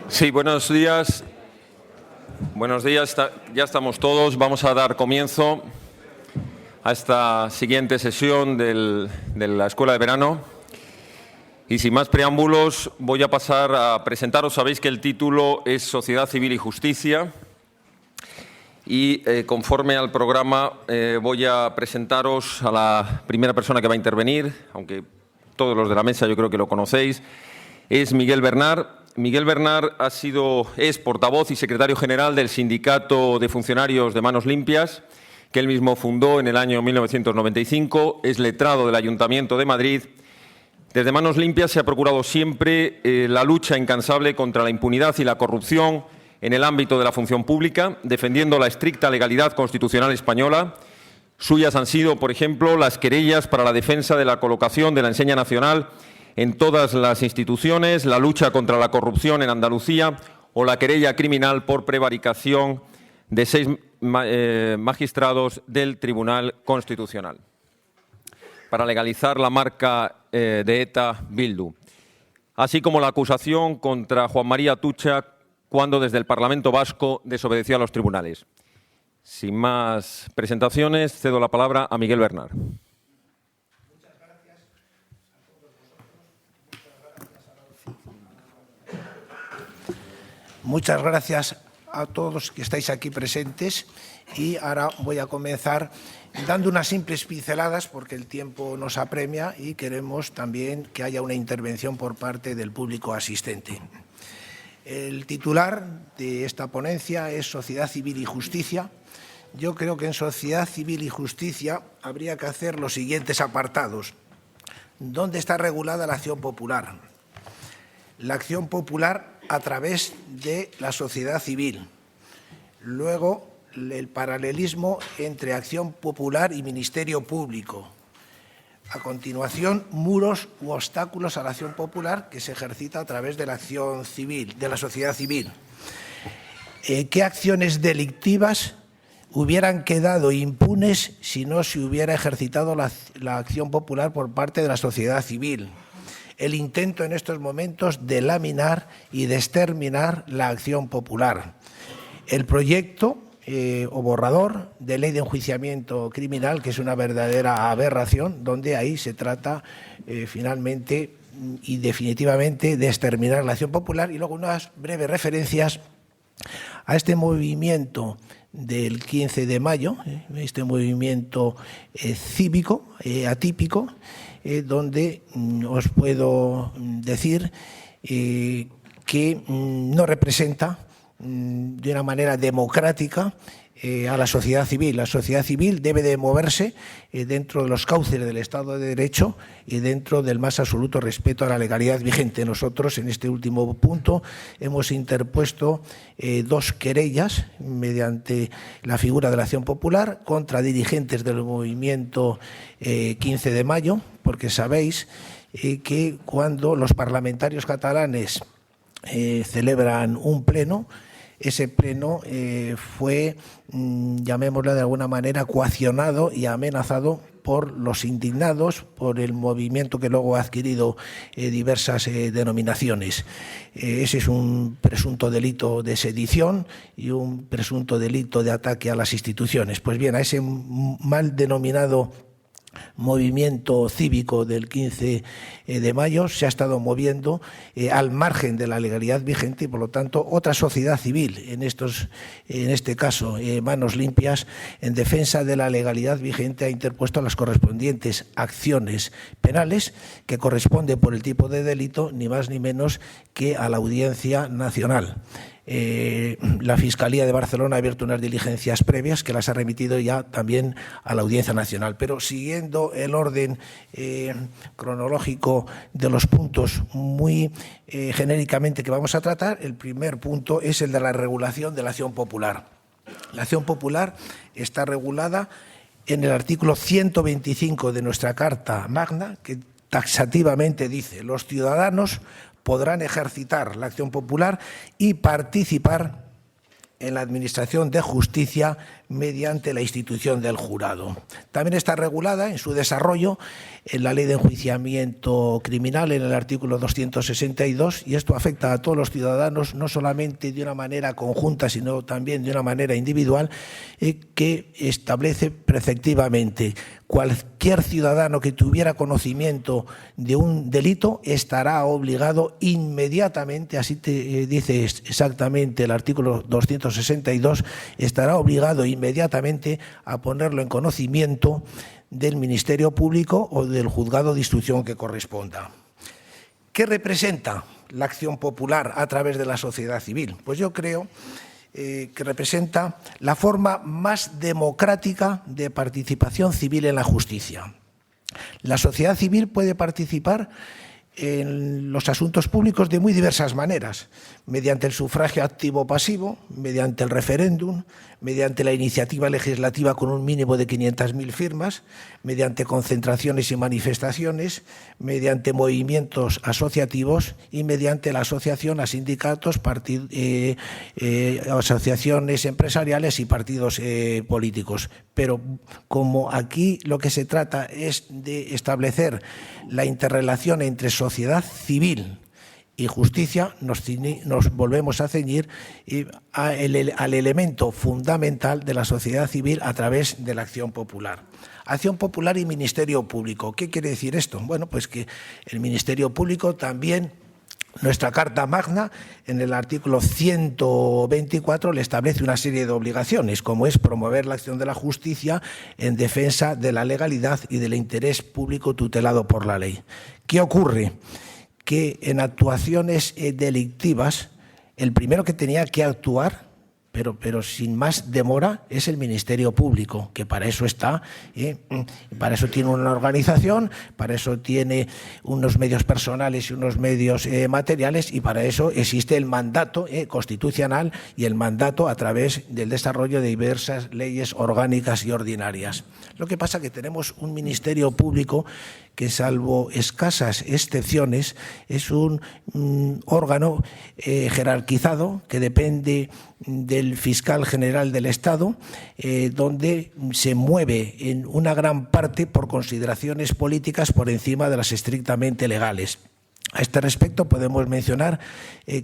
Sí, buenos días. Buenos días, ya estamos todos. Vamos a dar comienzo a esta siguiente sesión de la Escuela de Verano. Y sin más preámbulos, voy a pasar a presentaros. Sabéis que el título es Sociedad Civil y Justicia. Y conforme al programa voy a presentaros a la primera persona que va a intervenir, aunque todos los de la mesa yo creo que lo conocéis, es Miguel Bernard. Miguel Bernard es portavoz y secretario general del Sindicato de Funcionarios de Manos Limpias, que él mismo fundó en el año 1995, es letrado del Ayuntamiento de Madrid. Desde Manos Limpias se ha procurado siempre la lucha incansable contra la impunidad y la corrupción en el ámbito de la función pública, defendiendo la estricta legalidad constitucional española. Suyas han sido, por ejemplo, las querellas para la defensa de la colocación de la enseña nacional en todas las instituciones, la lucha contra la corrupción en Andalucía o la querella criminal por prevaricación de 6 magistrados del Tribunal Constitucional para legalizar la marca de ETA Bildu, así como la acusación contra Juan María Atutxa cuando desde el Parlamento Vasco desobedeció a los tribunales. Sin más presentaciones, cedo la palabra a Miguel Bernard. Muchas gracias a todos que estáis aquí presentes y ahora voy a comenzar dando unas simples pinceladas porque el tiempo nos apremia y queremos también que haya una intervención por parte del público asistente. El titular de esta ponencia es Sociedad Civil y Justicia. Yo creo que en Sociedad Civil y Justicia habría que hacer los siguientes apartados. ¿Dónde está regulada la acción popular? La acción popular a través de la sociedad civil. Luego, el paralelismo entre acción popular y ministerio público. A continuación, muros u obstáculos a la acción popular que se ejercita a través de la acción civil, de la sociedad civil. ¿Qué acciones delictivas hubieran quedado impunes si no se hubiera ejercitado la acción popular por parte de la sociedad civil? El intento en estos momentos de laminar y de exterminar la acción popular. El proyecto o borrador de ley de enjuiciamiento criminal, que es una verdadera aberración, donde ahí se trata finalmente y definitivamente de exterminar la acción popular. Y luego unas breves referencias a este movimiento del 15 de mayo, este movimiento cívico, atípico, donde os puedo decir que no representa de una manera democrática a la sociedad civil. La sociedad civil debe de moverse dentro de los cauces del Estado de Derecho y dentro del más absoluto respeto a la legalidad vigente. Nosotros, en este último punto, hemos interpuesto 2 querellas mediante la figura de la acción popular contra dirigentes del movimiento 15 de mayo, porque sabéis que cuando los parlamentarios catalanes celebran un pleno, ese pleno fue, llamémoslo de alguna manera, coaccionado y amenazado por los indignados, por el movimiento que luego ha adquirido diversas denominaciones. Ese es un presunto delito de sedición y un presunto delito de ataque a las instituciones. Pues bien, a ese mal denominado movimiento cívico del 15 de mayo se ha estado moviendo al margen de la legalidad vigente y, por lo tanto, otra sociedad civil, en este caso Manos Limpias, en defensa de la legalidad vigente, ha interpuesto las correspondientes acciones penales que corresponden por el tipo de delito ni más ni menos que a la Audiencia Nacional. La Fiscalía de Barcelona ha abierto unas diligencias previas que las ha remitido ya también a la Audiencia Nacional. Pero siguiendo el orden cronológico de los puntos muy genéricamente que vamos a tratar, el primer punto es el de la regulación de la acción popular. La acción popular está regulada en el artículo 125 de nuestra Carta Magna, que taxativamente dice: los ciudadanos podrán ejercitar la acción popular y participar en la administración de justicia mediante la institución del jurado. También está regulada en su desarrollo en la Ley de Enjuiciamiento Criminal, en el artículo 262, y esto afecta a todos los ciudadanos, no solamente de una manera conjunta, sino también de una manera individual, que establece preceptivamente: cualquier ciudadano que tuviera conocimiento de un delito estará obligado inmediatamente, así te dice exactamente el artículo 262, estará obligado inmediatamente a ponerlo en conocimiento del Ministerio Público o del juzgado de instrucción que corresponda. ¿Qué representa la acción popular a través de la sociedad civil? Pues yo creo que representa la forma más democrática de participación civil en la justicia. La sociedad civil puede participar en los asuntos públicos de muy diversas maneras: mediante el sufragio activo o pasivo, mediante el referéndum, mediante la iniciativa legislativa con un mínimo de 500.000 firmas, mediante concentraciones y manifestaciones, mediante movimientos asociativos y mediante la asociación a sindicatos, asociaciones empresariales y partidos políticos. Pero como aquí lo que se trata es de establecer la interrelación entre sociedad civil y justicia, nos volvemos a ceñir al elemento fundamental de la sociedad civil a través de la acción popular. Acción popular y Ministerio Público. ¿Qué quiere decir esto? Bueno, pues que el Ministerio Público también, nuestra Carta Magna, en el artículo 124, le establece una serie de obligaciones, como es promover la acción de la justicia en defensa de la legalidad y del interés público tutelado por la ley. ¿Qué ocurre? Que en actuaciones delictivas, el primero que tenía que actuar, pero sin más demora, es el Ministerio Público, que para eso está, para eso tiene una organización, para eso tiene unos medios personales y unos medios materiales, y para eso existe el mandato constitucional y el mandato a través del desarrollo de diversas leyes orgánicas y ordinarias. Lo que pasa es que tenemos un Ministerio Público que, salvo escasas excepciones, es un órgano jerarquizado que depende del fiscal general del Estado, donde se mueve en una gran parte por consideraciones políticas por encima de las estrictamente legales. A este respecto podemos mencionar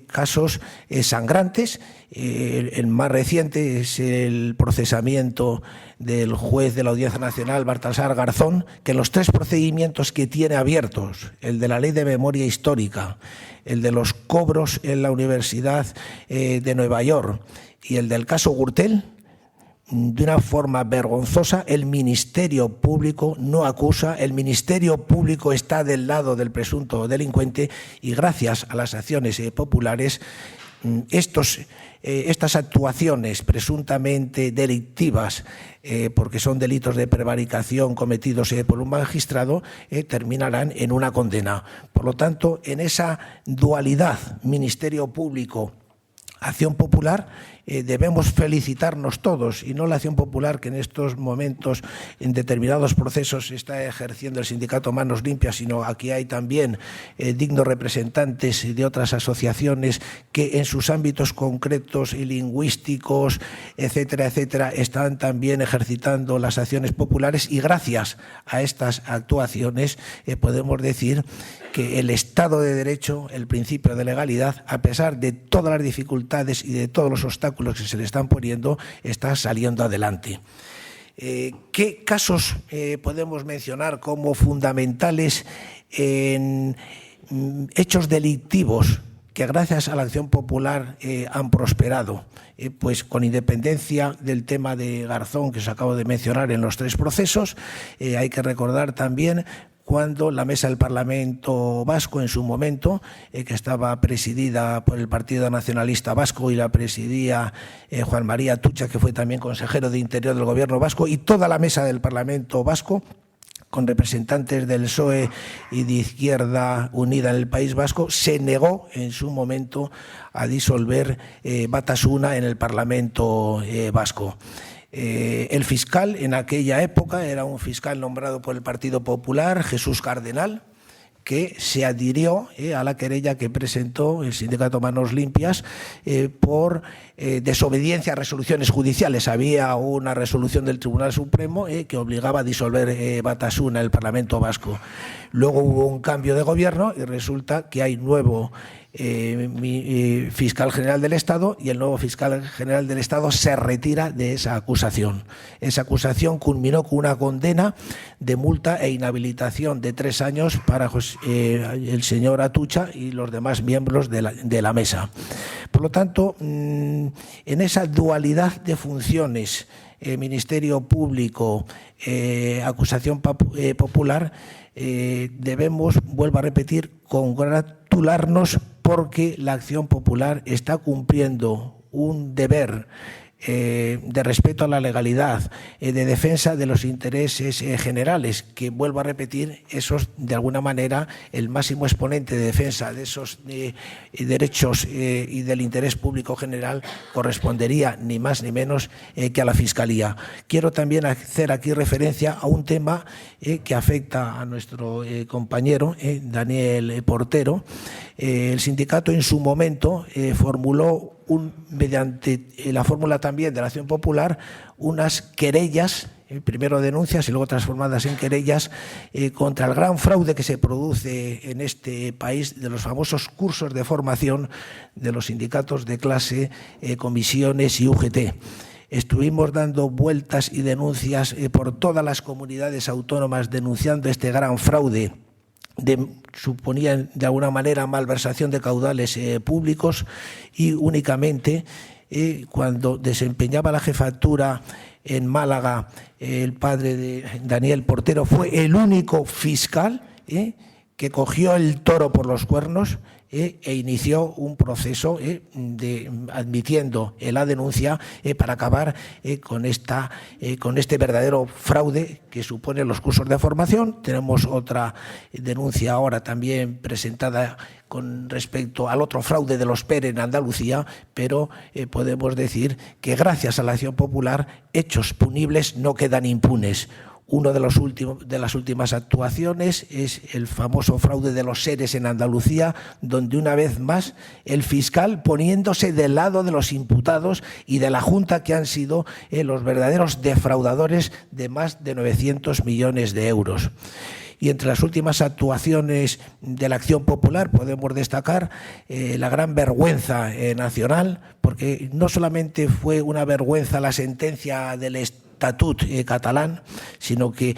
casos sangrantes. El más reciente es el procesamiento del juez de la Audiencia Nacional, Baltasar Garzón, que en los 3 procedimientos que tiene abiertos, el de la Ley de Memoria Histórica, el de los cobros en la Universidad de Nueva York y el del caso Gürtel, de una forma vergonzosa, el Ministerio Público no acusa, el Ministerio Público está del lado del presunto delincuente, y gracias a las acciones populares, estas actuaciones presuntamente delictivas, porque son delitos de prevaricación cometidos por un magistrado, terminarán en una condena. Por lo tanto, en esa dualidad Ministerio Público, acción popular, debemos felicitarnos todos, y no la acción popular que en estos momentos en determinados procesos está ejerciendo el sindicato Manos Limpias, sino aquí hay también dignos representantes de otras asociaciones que en sus ámbitos concretos y lingüísticos, etcétera, etcétera, están también ejercitando las acciones populares, y gracias a estas actuaciones podemos decir que el Estado de Derecho, el principio de legalidad, a pesar de todas las dificultades y de todos los obstáculos que se le están poniendo, está saliendo adelante. ¿Qué casos podemos mencionar como fundamentales en hechos delictivos que gracias a la acción popular han prosperado? Pues con independencia del tema de Garzón que os acabo de mencionar en los 3 procesos, hay que recordar también cuando la Mesa del Parlamento Vasco, en su momento, que estaba presidida por el Partido Nacionalista Vasco y la presidía Juan María Atutxa, que fue también consejero de Interior del Gobierno vasco, y toda la Mesa del Parlamento Vasco, con representantes del PSOE y de Izquierda Unida en el País Vasco, se negó en su momento a disolver Batasuna en el Parlamento Vasco. El fiscal en aquella época era un fiscal nombrado por el Partido Popular, Jesús Cardenal, que se adhirió a la querella que presentó el sindicato Manos Limpias por desobediencia a resoluciones judiciales. Había una resolución del Tribunal Supremo que obligaba a disolver Batasuna, el Parlamento Vasco. Luego hubo un cambio de gobierno y resulta que hay nuevo fiscal general del Estado, y el nuevo fiscal general del Estado se retira de esa acusación. Esa acusación culminó con una condena de multa e inhabilitación de 3 años para el señor Atucha y los demás miembros de la mesa. Por lo tanto, en esa dualidad de funciones, Ministerio Público, acusación popular, debemos, vuelvo a repetir, congratularnos porque la acción popular está cumpliendo un deber de respeto a la legalidad, de defensa de los intereses generales, que, vuelvo a repetir, esos, de alguna manera, el máximo exponente de defensa de esos derechos y del interés público general correspondería ni más ni menos que a la Fiscalía. Quiero también hacer aquí referencia a un tema que afecta a nuestro compañero Daniel Portero. El sindicato en su momento formuló mediante la fórmula también de la acción popular unas querellas, primero denuncias y luego transformadas en querellas, contra el gran fraude que se produce en este país de los famosos cursos de formación de los sindicatos de clase, comisiones y UGT. Estuvimos dando vueltas y denuncias por todas las comunidades autónomas denunciando este gran fraude. Suponían de alguna manera malversación de caudales públicos, y únicamente cuando desempeñaba la jefatura en Málaga el padre de Daniel Portero fue el único fiscal que cogió el toro por los cuernos e inició un proceso admitiendo la denuncia para acabar con este verdadero fraude que suponen los cursos de formación. Tenemos otra denuncia ahora también presentada con respecto al otro fraude de los PER en Andalucía, pero podemos decir que gracias a la acción popular hechos punibles no quedan impunes. Uno de las últimas actuaciones es el famoso fraude de los seres en Andalucía, donde una vez más el fiscal, poniéndose del lado de los imputados y de la Junta, que han sido los verdaderos defraudadores de más de 900 millones de euros. Y entre las últimas actuaciones de la acción popular podemos destacar la gran vergüenza nacional, porque no solamente fue una vergüenza la sentencia del Estatut catalán, sino que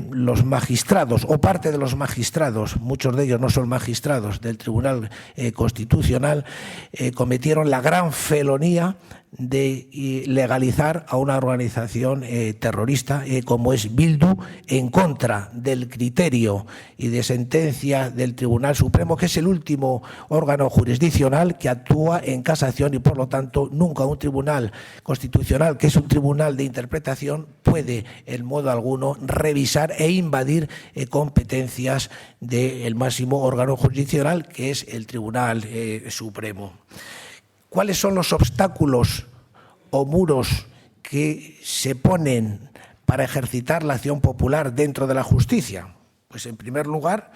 los magistrados o parte de los magistrados, muchos de ellos no son magistrados del Tribunal Constitucional, cometieron la gran felonía de legalizar a una organización terrorista como es Bildu, en contra del criterio y de sentencia del Tribunal Supremo, que es el último órgano jurisdiccional que actúa en casación, y por lo tanto nunca un tribunal constitucional, que es un tribunal de interpretación, puede en modo alguno revisar e invadir competencias del máximo órgano jurisdiccional, que es el Tribunal Supremo. ¿Cuáles son los obstáculos o muros que se ponen para ejercitar la acción popular dentro de la justicia? Pues en primer lugar,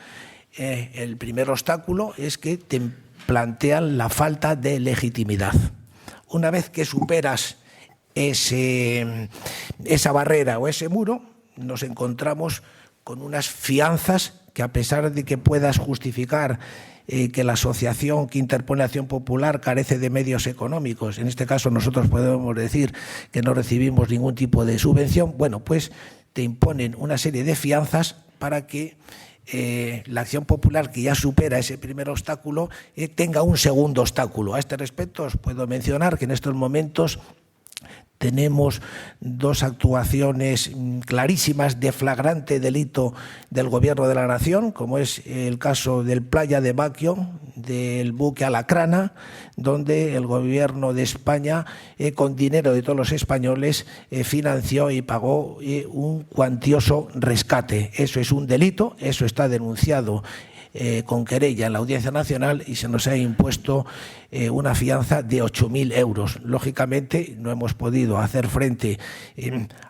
el primer obstáculo es que te plantean la falta de legitimidad. Una vez que superas esa barrera o ese muro, nos encontramos con unas fianzas que, a pesar de que puedas justificar que la asociación que interpone acción popular carece de medios económicos, en este caso nosotros podemos decir que no recibimos ningún tipo de subvención, bueno, pues te imponen una serie de fianzas para que la acción popular, que ya supera ese primer obstáculo, tenga un segundo obstáculo. A este respecto os puedo mencionar que en estos momentos tenemos dos actuaciones clarísimas de flagrante delito del Gobierno de la Nación, como es el caso del Playa de Baquio, del buque Alacrana, donde el Gobierno de España, con dinero de todos los españoles, financió y pagó un cuantioso rescate. Eso es un delito, eso está denunciado con querella en la Audiencia Nacional y se nos ha impuesto una fianza de 8.000 euros. Lógicamente no hemos podido hacer frente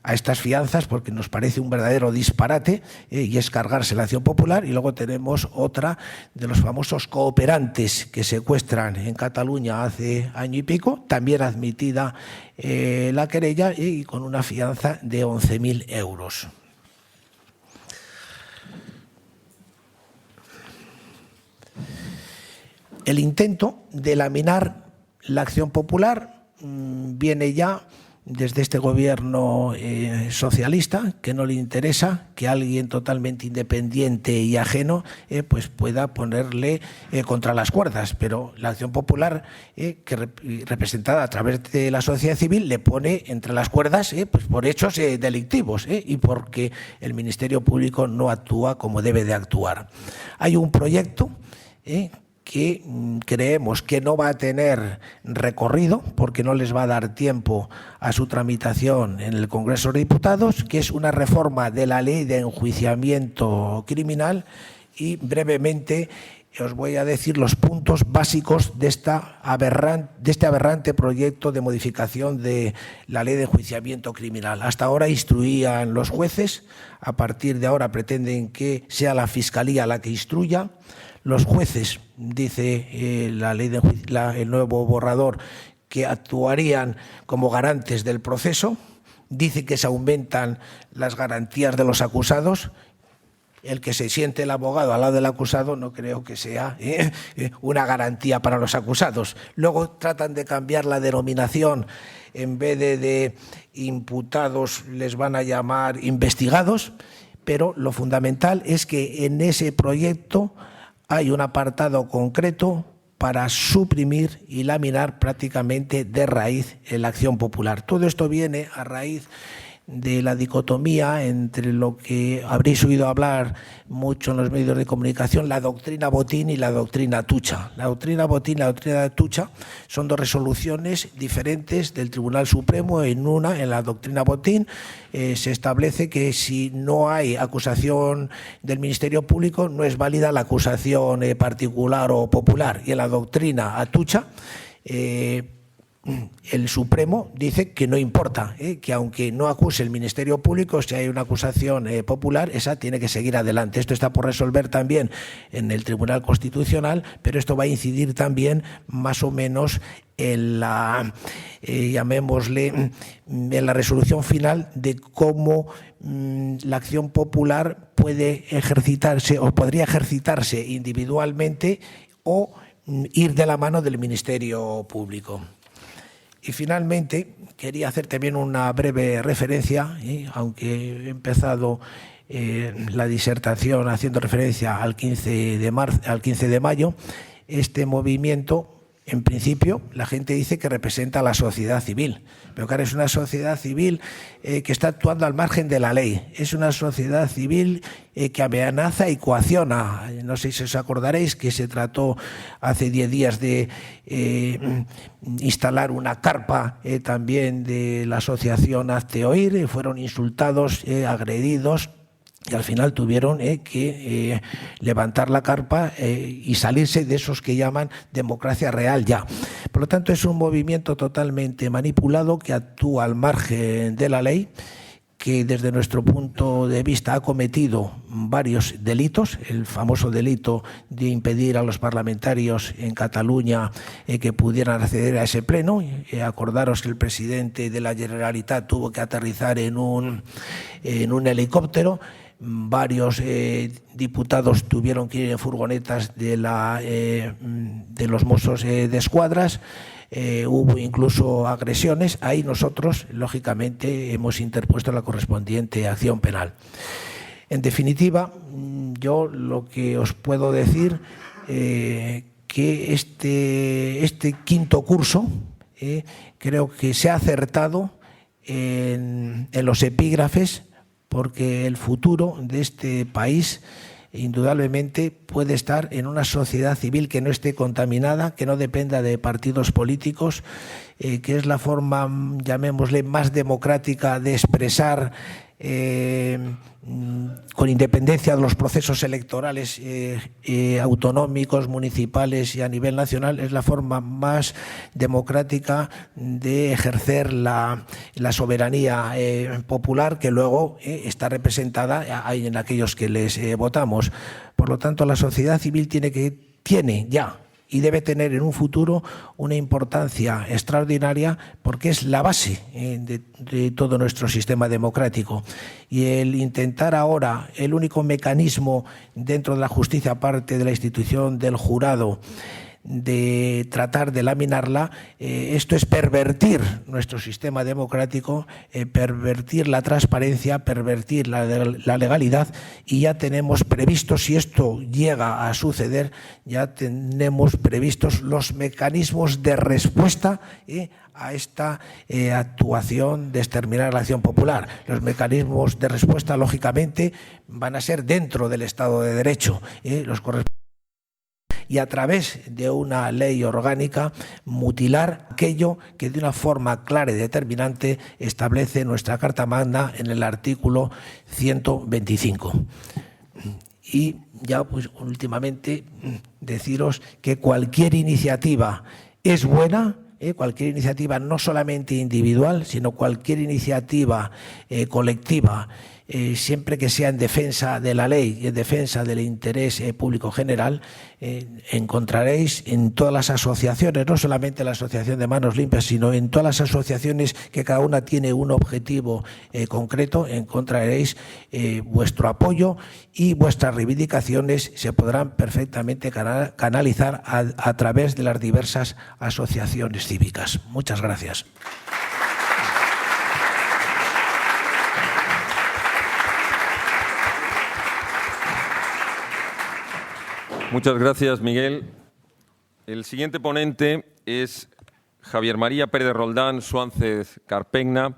a estas fianzas porque nos parece un verdadero disparate y es cargarse la acción popular. Y luego tenemos otra de los famosos cooperantes que secuestran en Cataluña hace año y pico, también admitida la querella y con una fianza de 11.000 euros. El intento de laminar la acción popular viene ya desde este gobierno socialista, que no le interesa que alguien totalmente independiente y ajeno pues pueda ponerle contra las cuerdas, pero la acción popular representada a través de la sociedad civil le pone entre las cuerdas pues por hechos delictivos y porque el Ministerio Público no actúa como debe de actuar. Hay un proyecto que creemos que no va a tener recorrido porque no les va a dar tiempo a su tramitación en el Congreso de Diputados, que es una reforma de la Ley de Enjuiciamiento Criminal, y brevemente os voy a decir los puntos básicos de este aberrante proyecto de modificación de la Ley de Enjuiciamiento Criminal. Hasta ahora instruían los jueces, a partir de ahora pretenden que sea la Fiscalía la que instruya. Los jueces, dice la ley el nuevo borrador, que actuarían como garantes del proceso. Dice que se aumentan las garantías de los acusados. El que se siente el abogado al lado del acusado no creo que sea una garantía para los acusados. Luego tratan de cambiar la denominación. En vez de imputados les van a llamar investigados, pero lo fundamental es que en ese proyecto hay un apartado concreto para suprimir y laminar prácticamente de raíz la acción popular. Todo esto viene a raíz de la dicotomía entre lo que habréis oído hablar mucho en los medios de comunicación, la doctrina Botín y la doctrina Atutxa. La doctrina Botín y la doctrina Atutxa son dos resoluciones diferentes del Tribunal Supremo. En la doctrina Botín, se establece que si no hay acusación del Ministerio Público no es válida la acusación particular o popular. Y en la doctrina Atutxa, el Supremo dice que no importa, que aunque no acuse el Ministerio Público, si hay una acusación popular, esa tiene que seguir adelante. Esto está por resolver también en el Tribunal Constitucional, pero esto va a incidir también más o menos en la, llamémosle, en la resolución final de cómo la acción popular puede ejercitarse o podría ejercitarse individualmente o ir de la mano del Ministerio Público. Y finalmente quería hacer también una breve referencia, aunque he empezado la disertación haciendo referencia al 15 de mayo, este movimiento, en principio, la gente dice que representa a la sociedad civil, pero claro, es una sociedad civil que está actuando al margen de la ley, es una sociedad civil que amenaza y coacciona. No sé si os acordaréis que se trató hace 10 días de instalar una carpa también de la asociación Hazte Oír, fueron insultados, agredidos, y al final tuvieron que levantar la carpa y salirse de esos que llaman democracia real ya. Por lo tanto, es un movimiento totalmente manipulado que actúa al margen de la ley, que desde nuestro punto de vista ha cometido varios delitos, el famoso delito de impedir a los parlamentarios en Cataluña que pudieran acceder a ese pleno. Acordaros que el presidente de la Generalitat tuvo que aterrizar en un helicóptero. Varios diputados tuvieron que ir en furgonetas de los Mossos de Escuadras. Hubo incluso agresiones. Ahí nosotros, lógicamente, hemos interpuesto la correspondiente acción penal. En definitiva, yo lo que os puedo decir que este quinto curso creo que se ha acertado en los epígrafes, porque el futuro de este país indudablemente puede estar en una sociedad civil que no esté contaminada, que no dependa de partidos políticos, que es la forma, llamémosle, más democrática de expresar con independencia de los procesos electorales autonómicos, municipales y a nivel nacional, es la forma más democrática de ejercer la soberanía popular, que luego está representada en aquellos que les votamos. Por lo tanto, la sociedad civil tiene ya y debe tener en un futuro una importancia extraordinaria, porque es la base de todo nuestro sistema democrático. Y el intentar ahora, el único mecanismo dentro de la justicia, aparte de la institución del jurado, de tratar de laminarla, esto es pervertir nuestro sistema democrático, pervertir la transparencia, pervertir la legalidad, y ya tenemos previstos, si esto llega a suceder, ya tenemos previstos los mecanismos de respuesta a esta actuación de exterminar la acción popular. Los mecanismos de respuesta, lógicamente, van a ser dentro del Estado de Derecho, los correspondientes, y a través de una ley orgánica mutilar aquello que de una forma clara y determinante establece nuestra Carta Magna en el artículo 125. Y ya pues últimamente deciros que cualquier iniciativa es buena, cualquier iniciativa no solamente individual, sino cualquier iniciativa colectiva, siempre que sea en defensa de la ley y en defensa del interés público general, encontraréis en todas las asociaciones, no solamente la Asociación de Manos Limpias, sino en todas las asociaciones que cada una tiene un objetivo concreto, encontraréis vuestro apoyo, y vuestras reivindicaciones se podrán perfectamente canalizar a través de las diversas asociaciones cívicas. Muchas gracias. Muchas gracias, Miguel. El siguiente ponente es Javier María Pérez Roldán Suárez Carpegna,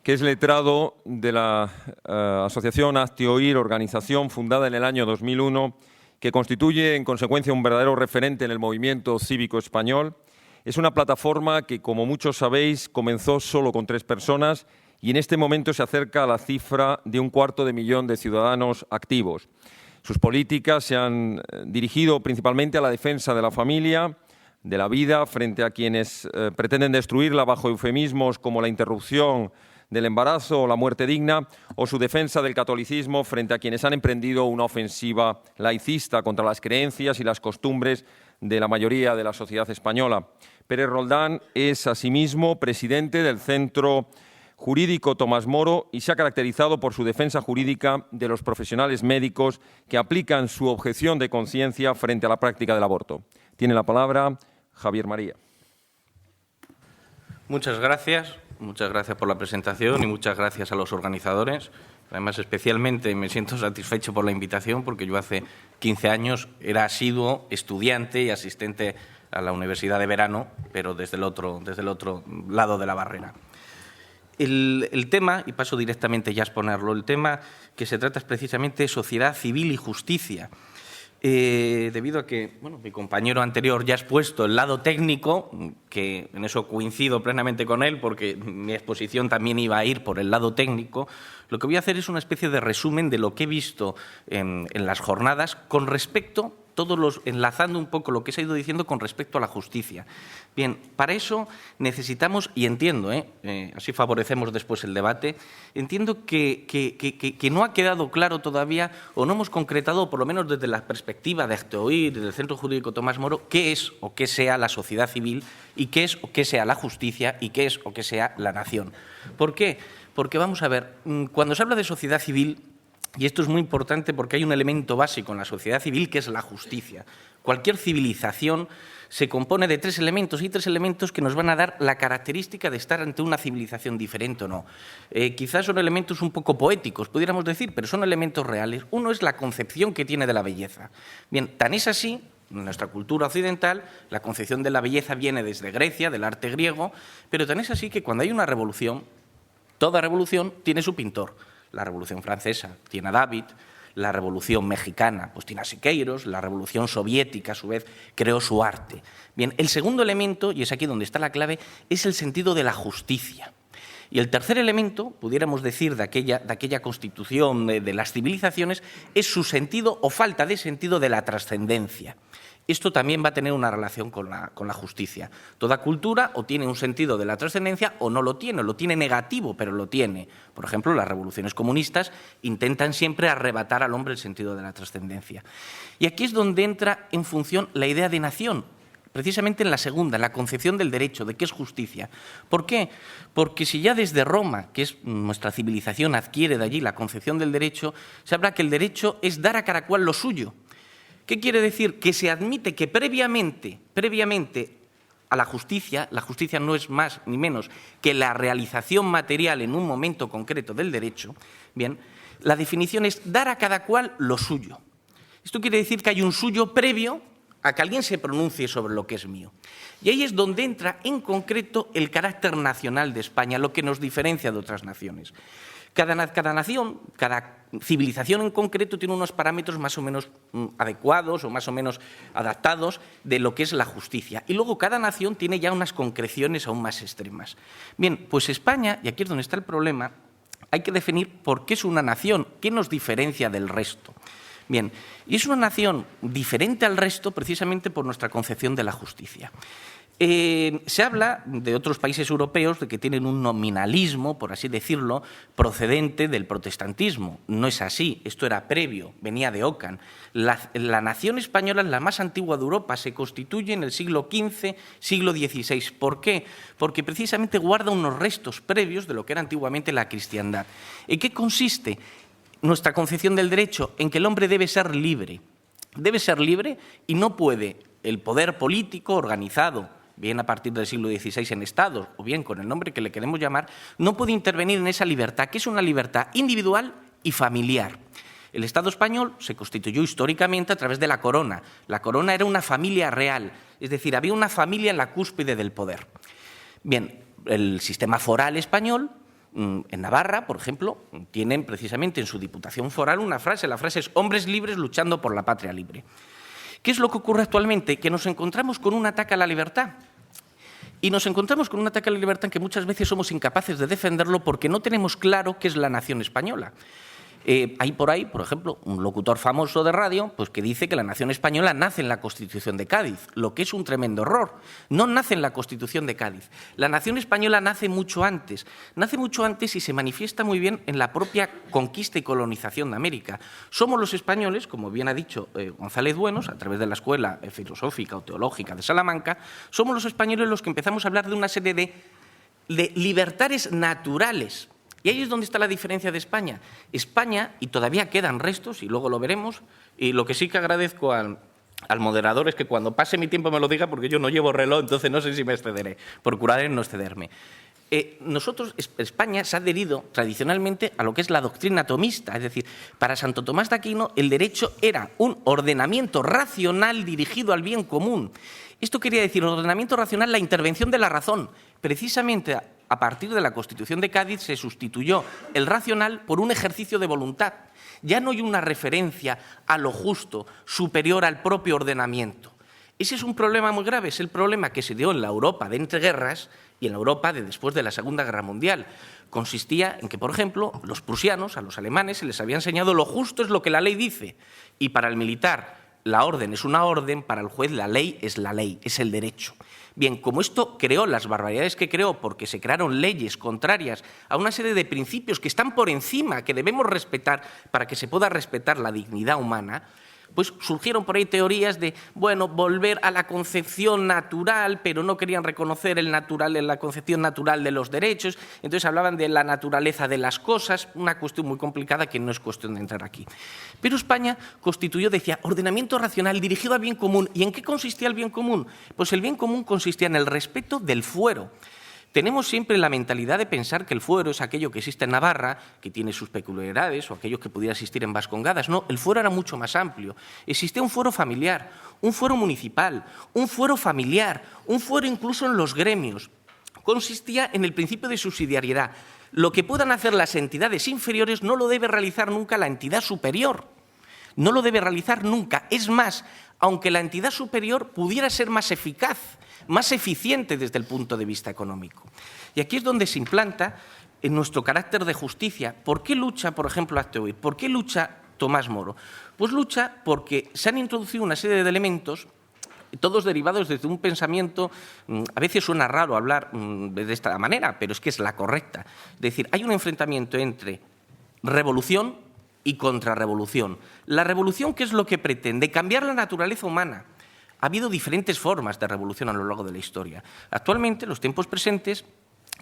que es letrado de la Asociación Hazte Oír, organización fundada en el año 2001, que constituye en consecuencia un verdadero referente en el movimiento cívico español. Es una plataforma que, como muchos sabéis, comenzó solo con 3 personas y en este momento se acerca a la cifra de 250.000 de ciudadanos activos. Sus políticas se han dirigido principalmente a la defensa de la familia, de la vida, frente a quienes pretenden destruirla bajo eufemismos como la interrupción del embarazo o la muerte digna, o su defensa del catolicismo frente a quienes han emprendido una ofensiva laicista contra las creencias y las costumbres de la mayoría de la sociedad española. Pérez Roldán es asimismo presidente del Centro Jurídico Tomás Moro y se ha caracterizado por su defensa jurídica de los profesionales médicos que aplican su objeción de conciencia frente a la práctica del aborto. Tiene la palabra Javier María. Muchas gracias por la presentación y muchas gracias a los organizadores. Además, especialmente me siento satisfecho por la invitación, porque yo hace 15 años era asiduo estudiante y asistente a la Universidad de Verano, pero desde el otro lado de la barrera. El tema, y paso directamente ya a exponerlo, el tema que se trata es precisamente sociedad civil y justicia. Debido a que mi compañero anterior ya ha expuesto el lado técnico, que en eso coincido plenamente con él, porque mi exposición también iba a ir por el lado técnico, lo que voy a hacer es una especie de resumen de lo que he visto en las jornadas con respecto, enlazando un poco lo que se ha ido diciendo con respecto a la justicia. Bien, para eso necesitamos, y entiendo, así favorecemos después el debate, entiendo que no ha quedado claro todavía, o no hemos concretado, por lo menos desde la perspectiva de Hazte Oír, del Centro Jurídico Tomás Moro, qué es o qué sea la sociedad civil, y qué es o qué sea la justicia, y qué es o qué sea la nación. ¿Por qué? Porque, vamos a ver, cuando se habla de sociedad civil, y esto es muy importante porque hay un elemento básico en la sociedad civil que es la justicia. Cualquier civilización se compone de 3 elementos, y 3 elementos que nos van a dar la característica de estar ante una civilización diferente o no. Quizás son elementos un poco poéticos, pudiéramos decir, pero son elementos reales. Uno es la concepción que tiene de la belleza. Bien, tan es así, en nuestra cultura occidental, la concepción de la belleza viene desde Grecia, del arte griego, pero tan es así que cuando hay una revolución, toda revolución tiene su pintor. La Revolución Francesa tiene a David, la Revolución Mexicana pues tiene a Siqueiros, la Revolución Soviética, a su vez, creó su arte. Bien, el segundo elemento, y es aquí donde está la clave, es el sentido de la justicia. Y el tercer elemento, pudiéramos decir, de aquella constitución de las civilizaciones, es su sentido o falta de sentido de la trascendencia. Esto también va a tener una relación con la justicia. Toda cultura o tiene un sentido de la trascendencia o no lo tiene negativo, pero lo tiene. Por ejemplo, las revoluciones comunistas intentan siempre arrebatar al hombre el sentido de la trascendencia. Y aquí es donde entra en función la idea de nación, precisamente en la segunda, en la concepción del derecho, de qué es justicia. ¿Por qué? Porque si ya desde Roma, que es nuestra civilización, adquiere de allí la concepción del derecho, se habla que el derecho es dar a cada cual lo suyo. ¿Qué quiere decir? Que se admite que previamente a la justicia no es más ni menos que la realización material en un momento concreto del derecho, bien, la definición es dar a cada cual lo suyo. Esto quiere decir que hay un suyo previo a que alguien se pronuncie sobre lo que es mío. Y ahí es donde entra en concreto el carácter nacional de España, lo que nos diferencia de otras naciones. Cada nación, cada civilización en concreto tiene unos parámetros más o menos adecuados o más o menos adaptados de lo que es la justicia. Y luego cada nación tiene ya unas concreciones aún más extremas. Bien, pues España, y aquí es donde está el problema, hay que definir por qué es una nación, qué nos diferencia del resto. Bien, y es una nación diferente al resto precisamente por nuestra concepción de la justicia. Se habla de otros países europeos de que tienen un nominalismo, por así decirlo, procedente del protestantismo. No es así, esto era previo, venía de Ockham. La nación española es la más antigua de Europa, se constituye en el siglo XV, siglo XVI. ¿Por qué? Porque precisamente guarda unos restos previos de lo que era antiguamente la cristiandad. ¿En qué consiste nuestra concepción del derecho? En que el hombre debe ser libre y no puede el poder político organizado, bien a partir del siglo XVI en estados, o bien con el nombre que le queremos llamar, no puede intervenir en esa libertad, que es una libertad individual y familiar. El Estado español se constituyó históricamente a través de la corona. La corona era una familia real, es decir, había una familia en la cúspide del poder. Bien, el sistema foral español, en Navarra, por ejemplo, tienen precisamente en su diputación foral una frase, la frase es «hombres libres luchando por la patria libre». ¿Qué es lo que ocurre actualmente? Que nos encontramos con un ataque a la libertad. Y nos encontramos con un ataque a la libertad en que muchas veces somos incapaces de defenderlo porque no tenemos claro qué es la nación española. Hay por ahí, por ejemplo, un locutor famoso de radio pues que dice que la nación española nace en la Constitución de Cádiz, lo que es un tremendo error. No nace en la Constitución de Cádiz. La nación española nace mucho antes y se manifiesta muy bien en la propia conquista y colonización de América. Somos los españoles, como bien ha dicho González Buenos, a través de la Escuela Filosófica o Teológica de Salamanca, somos los españoles los que empezamos a hablar de una serie de libertades naturales. Y ahí es donde está la diferencia de España. España, y todavía quedan restos, y luego lo veremos, y lo que sí que agradezco al moderador es que cuando pase mi tiempo me lo diga, porque yo no llevo reloj, entonces no sé si me excederé. Procuraré no excederme. España se ha adherido tradicionalmente a lo que es la doctrina tomista, es decir, para Santo Tomás de Aquino el derecho era un ordenamiento racional dirigido al bien común. Esto quería decir, ordenamiento racional, la intervención de la razón. Precisamente a partir de la Constitución de Cádiz se sustituyó el racional por un ejercicio de voluntad. Ya no hay una referencia a lo justo, superior al propio ordenamiento. Ese es un problema muy grave, es el problema que se dio en la Europa de entreguerras y en la Europa de después de la Segunda Guerra Mundial. Consistía en que, por ejemplo, los prusianos, a los alemanes, se les había enseñado lo justo es lo que la ley dice, y para el militar la orden es una orden, para el juez la ley, es el derecho. Bien, como esto creó las barbaridades que creó, porque se crearon leyes contrarias a una serie de principios que están por encima, que debemos respetar para que se pueda respetar la dignidad humana, pues surgieron por ahí teorías de, bueno, volver a la concepción natural, pero no querían reconocer la concepción natural de los derechos, entonces hablaban de la naturaleza de las cosas, una cuestión muy complicada que no es cuestión de entrar aquí. Pero España constituyó, decía, ordenamiento racional dirigido al bien común. ¿Y en qué consistía el bien común? Pues el bien común consistía en el respeto del fuero. Tenemos siempre la mentalidad de pensar que el fuero es aquello que existe en Navarra, que tiene sus peculiaridades, o aquello que pudiera existir en Vascongadas. No, el fuero era mucho más amplio. Existía un fuero familiar, un fuero municipal, un fuero familiar, un fuero incluso en los gremios. Consistía en el principio de subsidiariedad. Lo que puedan hacer las entidades inferiores no lo debe realizar nunca la entidad superior. No lo debe realizar nunca. Es más, aunque la entidad superior pudiera ser más eficaz, más eficiente desde el punto de vista económico. Y aquí es donde se implanta en nuestro carácter de justicia. ¿Por qué lucha, por ejemplo, Hazte Oír? ¿Por qué lucha Tomás Moro? Pues lucha porque se han introducido una serie de elementos, todos derivados desde un pensamiento, a veces suena raro hablar de esta manera, pero es que es la correcta. Es decir, hay un enfrentamiento entre revolución y contrarrevolución. La revolución, ¿qué es lo que pretende? Cambiar la naturaleza humana. Ha habido diferentes formas de revolución a lo largo de la historia. Actualmente, en los tiempos presentes,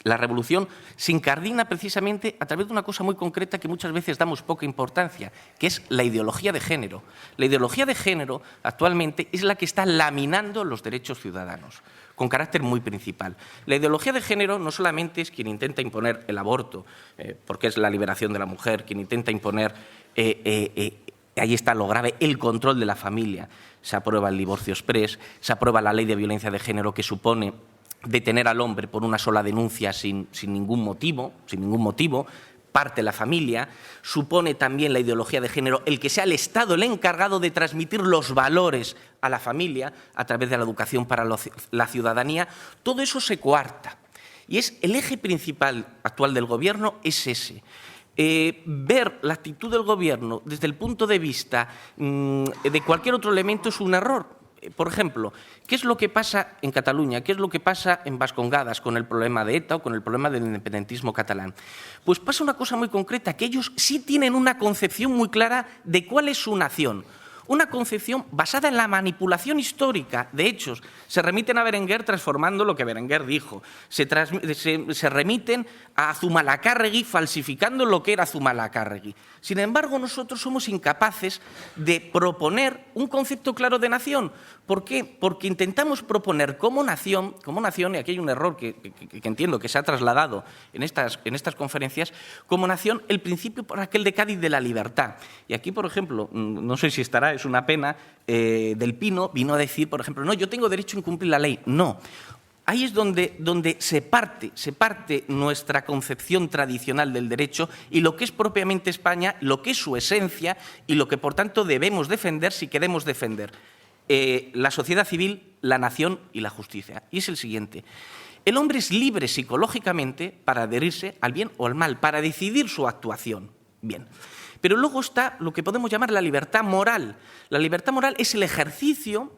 la revolución se incardina precisamente a través de una cosa muy concreta que muchas veces damos poca importancia, que es la ideología de género. La ideología de género actualmente es la que está laminando los derechos ciudadanos, con carácter muy principal. La ideología de género no solamente es quien intenta imponer el aborto, porque es la liberación de la mujer, quien intenta imponer, ahí está lo grave, el control de la familia. Se aprueba el divorcio exprés, se aprueba la ley de violencia de género que supone detener al hombre por una sola denuncia sin ningún motivo, parte la familia, supone también la ideología de género el que sea el Estado el encargado de transmitir los valores a la familia a través de la educación para la ciudadanía. Todo eso se coarta y es el eje principal actual del Gobierno es ese. Ver la actitud del Gobierno desde el punto de vista de cualquier otro elemento es un error. Por ejemplo, ¿qué es lo que pasa en Cataluña? ¿Qué es lo que pasa en Vascongadas con el problema de ETA o con el problema del independentismo catalán? Pues pasa una cosa muy concreta, que ellos sí tienen una concepción muy clara de cuál es su nación. Una concepción basada en la manipulación histórica de hechos. Se remiten a Berenguer transformando lo que Berenguer dijo. Se remiten a Zumalacárregui falsificando lo que era Zumalacárregui. Sin embargo, nosotros somos incapaces de proponer un concepto claro de nación. ¿Por qué? Porque intentamos proponer como nación, y aquí hay un error que entiendo que se ha trasladado en estas conferencias, como nación el principio por aquel de Cádiz de la libertad. Y aquí, por ejemplo, no sé si estará, es una pena, Del Pino vino a decir, por ejemplo, no, yo tengo derecho a incumplir la ley. No. Ahí es donde se parte nuestra concepción tradicional del derecho y lo que es propiamente España, lo que es su esencia y lo que, por tanto, debemos defender si queremos defender la sociedad civil, la nación y la justicia. Y es el siguiente. El hombre es libre psicológicamente para adherirse al bien o al mal, para decidir su actuación. Bien. Pero luego está lo que podemos llamar la libertad moral. La libertad moral es el ejercicio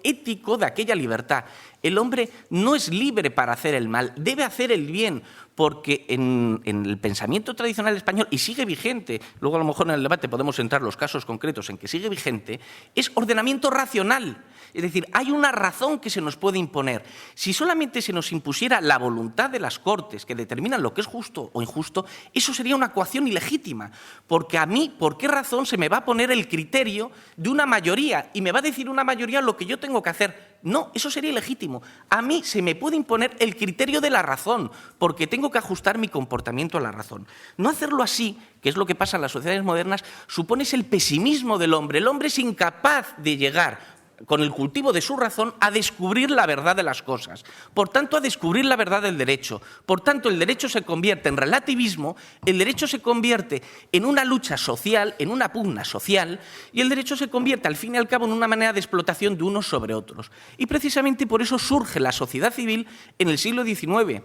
ético de aquella libertad. El hombre no es libre para hacer el mal, debe hacer el bien, porque en el pensamiento tradicional español, y sigue vigente, luego a lo mejor en el debate podemos entrar los casos concretos en que sigue vigente, es ordenamiento racional. Es decir, hay una razón que se nos puede imponer. Si solamente se nos impusiera la voluntad de las Cortes que determinan lo que es justo o injusto, eso sería una coacción ilegítima. Porque a mí, ¿por qué razón se me va a poner el criterio de una mayoría y me va a decir una mayoría lo que yo tengo que hacer? No, eso sería ilegítimo. A mí se me puede imponer el criterio de la razón, porque tengo que ajustar mi comportamiento a la razón. No hacerlo así, que es lo que pasa en las sociedades modernas, supone el pesimismo del hombre. El hombre es incapaz de llegar con el cultivo de su razón, a descubrir la verdad de las cosas. Por tanto, a descubrir la verdad del derecho. Por tanto, el derecho se convierte en relativismo, el derecho se convierte en una lucha social, en una pugna social, y el derecho se convierte, al fin y al cabo, en una manera de explotación de unos sobre otros. Y precisamente por eso surge la sociedad civil en el siglo XIX,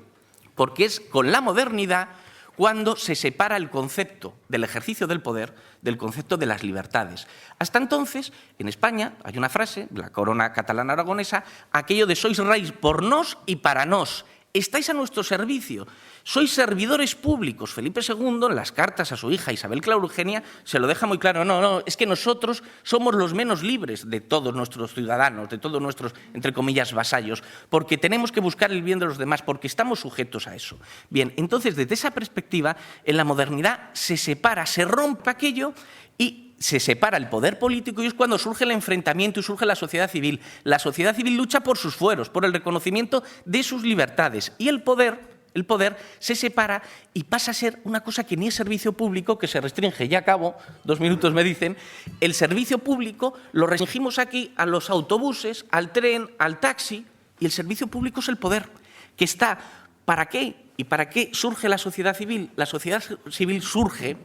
porque es con la modernidad cuando se separa el concepto del ejercicio del poder del concepto de las libertades. Hasta entonces, en España, hay una frase, la corona catalana aragonesa, aquello de sois reis por nos y para nos, estáis a nuestro servicio, sois servidores públicos. Felipe II, en las cartas a su hija Isabel Clara Eugenia, se lo deja muy claro, no, es que nosotros somos los menos libres de todos nuestros ciudadanos, de todos nuestros, entre comillas, vasallos, porque tenemos que buscar el bien de los demás, porque estamos sujetos a eso. Bien, entonces, desde esa perspectiva, en la modernidad se separa, se rompe aquello y se separa el poder político y es cuando surge el enfrentamiento y surge la sociedad civil. La sociedad civil lucha por sus fueros, por el reconocimiento de sus libertades y el poder se separa y pasa a ser una cosa que ni es servicio público, que se restringe, ya acabo, 2 minutos me dicen, el servicio público lo restringimos aquí a los autobuses, al tren, al taxi, y el servicio público es el poder, que está, ¿para qué? ¿Y para qué surge la sociedad civil? La sociedad civil surge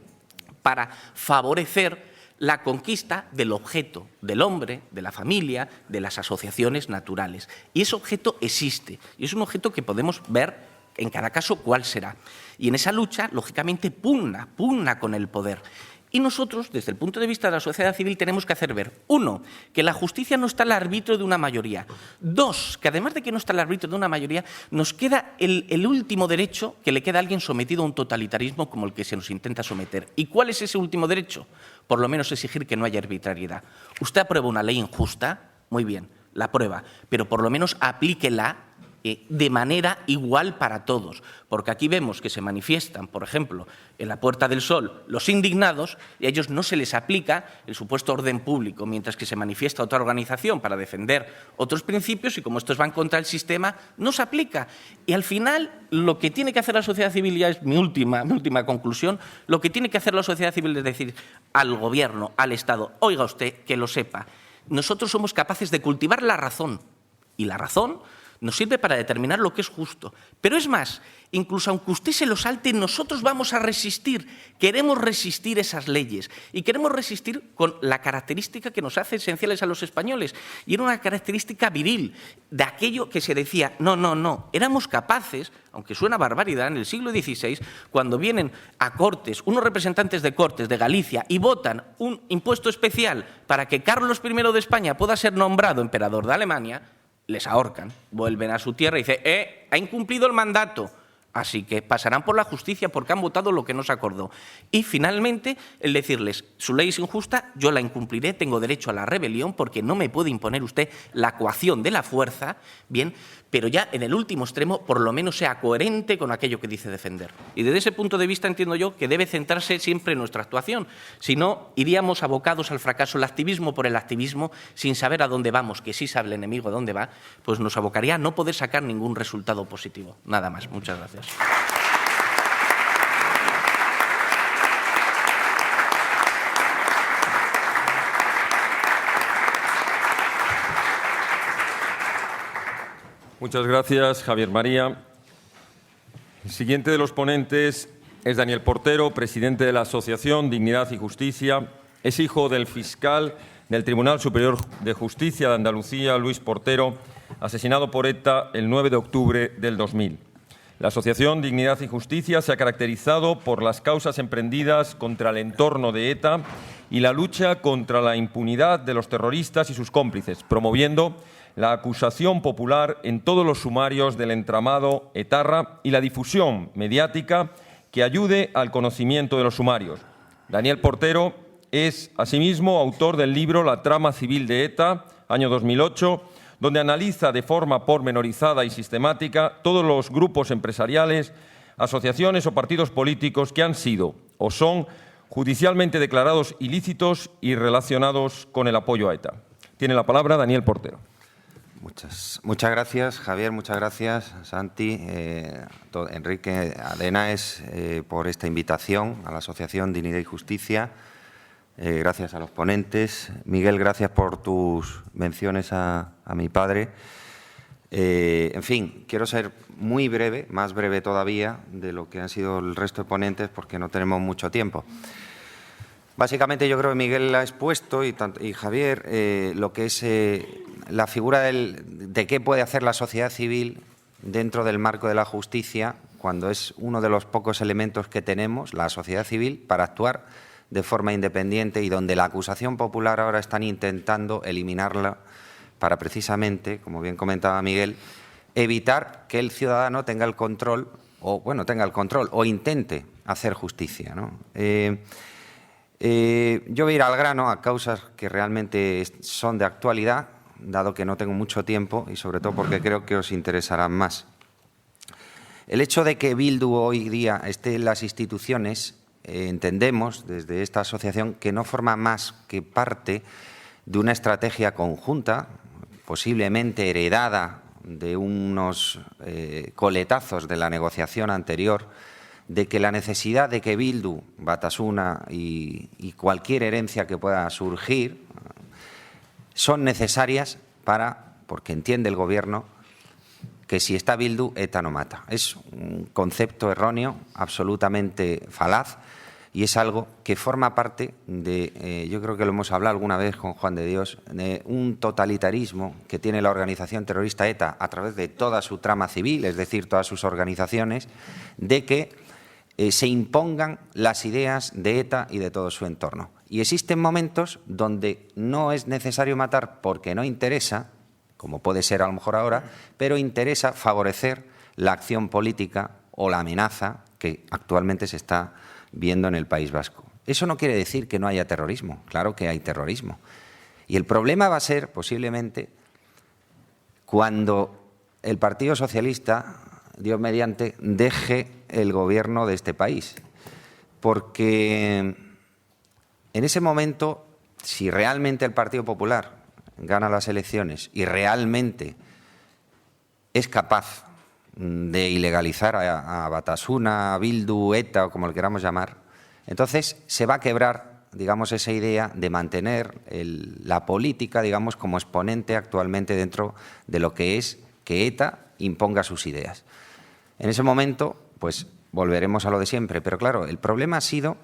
para favorecer la conquista del objeto, del hombre, de la familia, de las asociaciones naturales. Y ese objeto existe, y es un objeto que podemos ver en cada caso, cuál será. Y en esa lucha, lógicamente, pugna con el poder. Y nosotros, desde el punto de vista de la sociedad civil, tenemos que hacer ver, 1, que la justicia no está al arbitrio de una mayoría. 2, que además de que no está al arbitrio de una mayoría, nos queda el último derecho que le queda a alguien sometido a un totalitarismo como el que se nos intenta someter. ¿Y cuál es ese último derecho? Por lo menos exigir que no haya arbitrariedad. Usted aprueba una ley injusta, muy bien, la aprueba, pero por lo menos aplíquela de manera igual para todos, porque aquí vemos que se manifiestan, por ejemplo, en la Puerta del Sol los indignados y a ellos no se les aplica el supuesto orden público, mientras que se manifiesta otra organización para defender otros principios y como estos van contra el sistema, no se aplica. Y al final, lo que tiene que hacer la sociedad civil, ya es mi última conclusión, lo que tiene que hacer la sociedad civil es decir al Gobierno, al Estado, oiga usted, que lo sepa, nosotros somos capaces de cultivar la razón y la razón nos sirve para determinar lo que es justo. Pero es más, incluso aunque usted se lo salte, nosotros vamos a resistir. Queremos resistir esas leyes y queremos resistir con la característica que nos hace esenciales a los españoles. Y era una característica viril de aquello que se decía, no. Éramos capaces, aunque suena barbaridad, en el siglo XVI, cuando vienen a Cortes, unos representantes de Cortes de Galicia y votan un impuesto especial para que Carlos I de España pueda ser nombrado emperador de Alemania, les ahorcan, vuelven a su tierra y dicen, ha incumplido el mandato, así que pasarán por la justicia porque han votado lo que no se acordó. Y finalmente, el decirles, su ley es injusta, yo la incumpliré, tengo derecho a la rebelión porque no me puede imponer usted la coacción de la fuerza, bien, pero ya en el último extremo por lo menos sea coherente con aquello que dice defender. Y desde ese punto de vista entiendo yo que debe centrarse siempre en nuestra actuación. Si no, iríamos abocados al fracaso. El activismo por el activismo, sin saber a dónde vamos, que sí sabe el enemigo a dónde va, pues nos abocaría a no poder sacar ningún resultado positivo. Nada más. Muchas gracias. Muchas gracias, Javier María. El siguiente de los ponentes es Daniel Portero, presidente de la Asociación Dignidad y Justicia. Es hijo del fiscal del Tribunal Superior de Justicia de Andalucía, Luis Portero, asesinado por ETA el 9 de octubre del 2000. La Asociación Dignidad y Justicia se ha caracterizado por las causas emprendidas contra el entorno de ETA y la lucha contra la impunidad de los terroristas y sus cómplices, promoviendo la acusación popular en todos los sumarios del entramado etarra y la difusión mediática que ayude al conocimiento de los sumarios. Daniel Portero es, asimismo, autor del libro La trama civil de ETA, año 2008, donde analiza de forma pormenorizada y sistemática todos los grupos empresariales, asociaciones o partidos políticos que han sido o son judicialmente declarados ilícitos y relacionados con el apoyo a ETA. Tiene la palabra Daniel Portero. Muchas gracias, Javier, muchas gracias, Santi, Enrique, Adenaes, por esta invitación a la Asociación Dignidad y Justicia. Gracias a los ponentes. Miguel, gracias por tus menciones a mi padre. En fin, quiero ser muy breve, más breve todavía de lo que han sido el resto de ponentes porque no tenemos mucho tiempo. Básicamente yo creo que Miguel ha expuesto y Javier lo que es la figura de qué puede hacer la sociedad civil dentro del marco de la justicia cuando es uno de los pocos elementos que tenemos, la sociedad civil, para actuar de forma independiente y donde la acusación popular ahora están intentando eliminarla para precisamente, como bien comentaba Miguel, evitar que el ciudadano tenga el control o intente hacer justicia, ¿no? Yo voy a ir al grano a causas que realmente son de actualidad, dado que no tengo mucho tiempo y sobre todo porque creo que os interesarán más. El hecho de que Bildu hoy día esté en las instituciones, entendemos desde esta asociación que no forma más que parte de una estrategia conjunta, posiblemente heredada de unos coletazos de la negociación anterior, de que la necesidad de que Bildu, Batasuna y cualquier herencia que pueda surgir son necesarias porque entiende el Gobierno que si está Bildu, ETA no mata. Es un concepto erróneo, absolutamente falaz, y es algo que forma parte de, yo creo que lo hemos hablado alguna vez con Juan de Dios, de un totalitarismo que tiene la organización terrorista ETA a través de toda su trama civil, es decir, todas sus organizaciones, de que se impongan las ideas de ETA y de todo su entorno. Y existen momentos donde no es necesario matar porque no interesa, como puede ser a lo mejor ahora, pero interesa favorecer la acción política o la amenaza que actualmente se está viendo en el País Vasco. Eso no quiere decir que no haya terrorismo, claro que hay terrorismo. Y el problema va a ser, posiblemente, cuando el Partido Socialista, Dios mediante, deje el gobierno de este país. Porque en ese momento, si realmente el Partido Popular gana las elecciones y realmente es capaz de ilegalizar a Batasuna, a Bildu, ETA o como le queramos llamar, entonces se va a quebrar, digamos, esa idea de mantener la política, digamos, como exponente actualmente dentro de lo que es que ETA imponga sus ideas. En ese momento, pues volveremos a lo de siempre, pero claro, el problema ha sido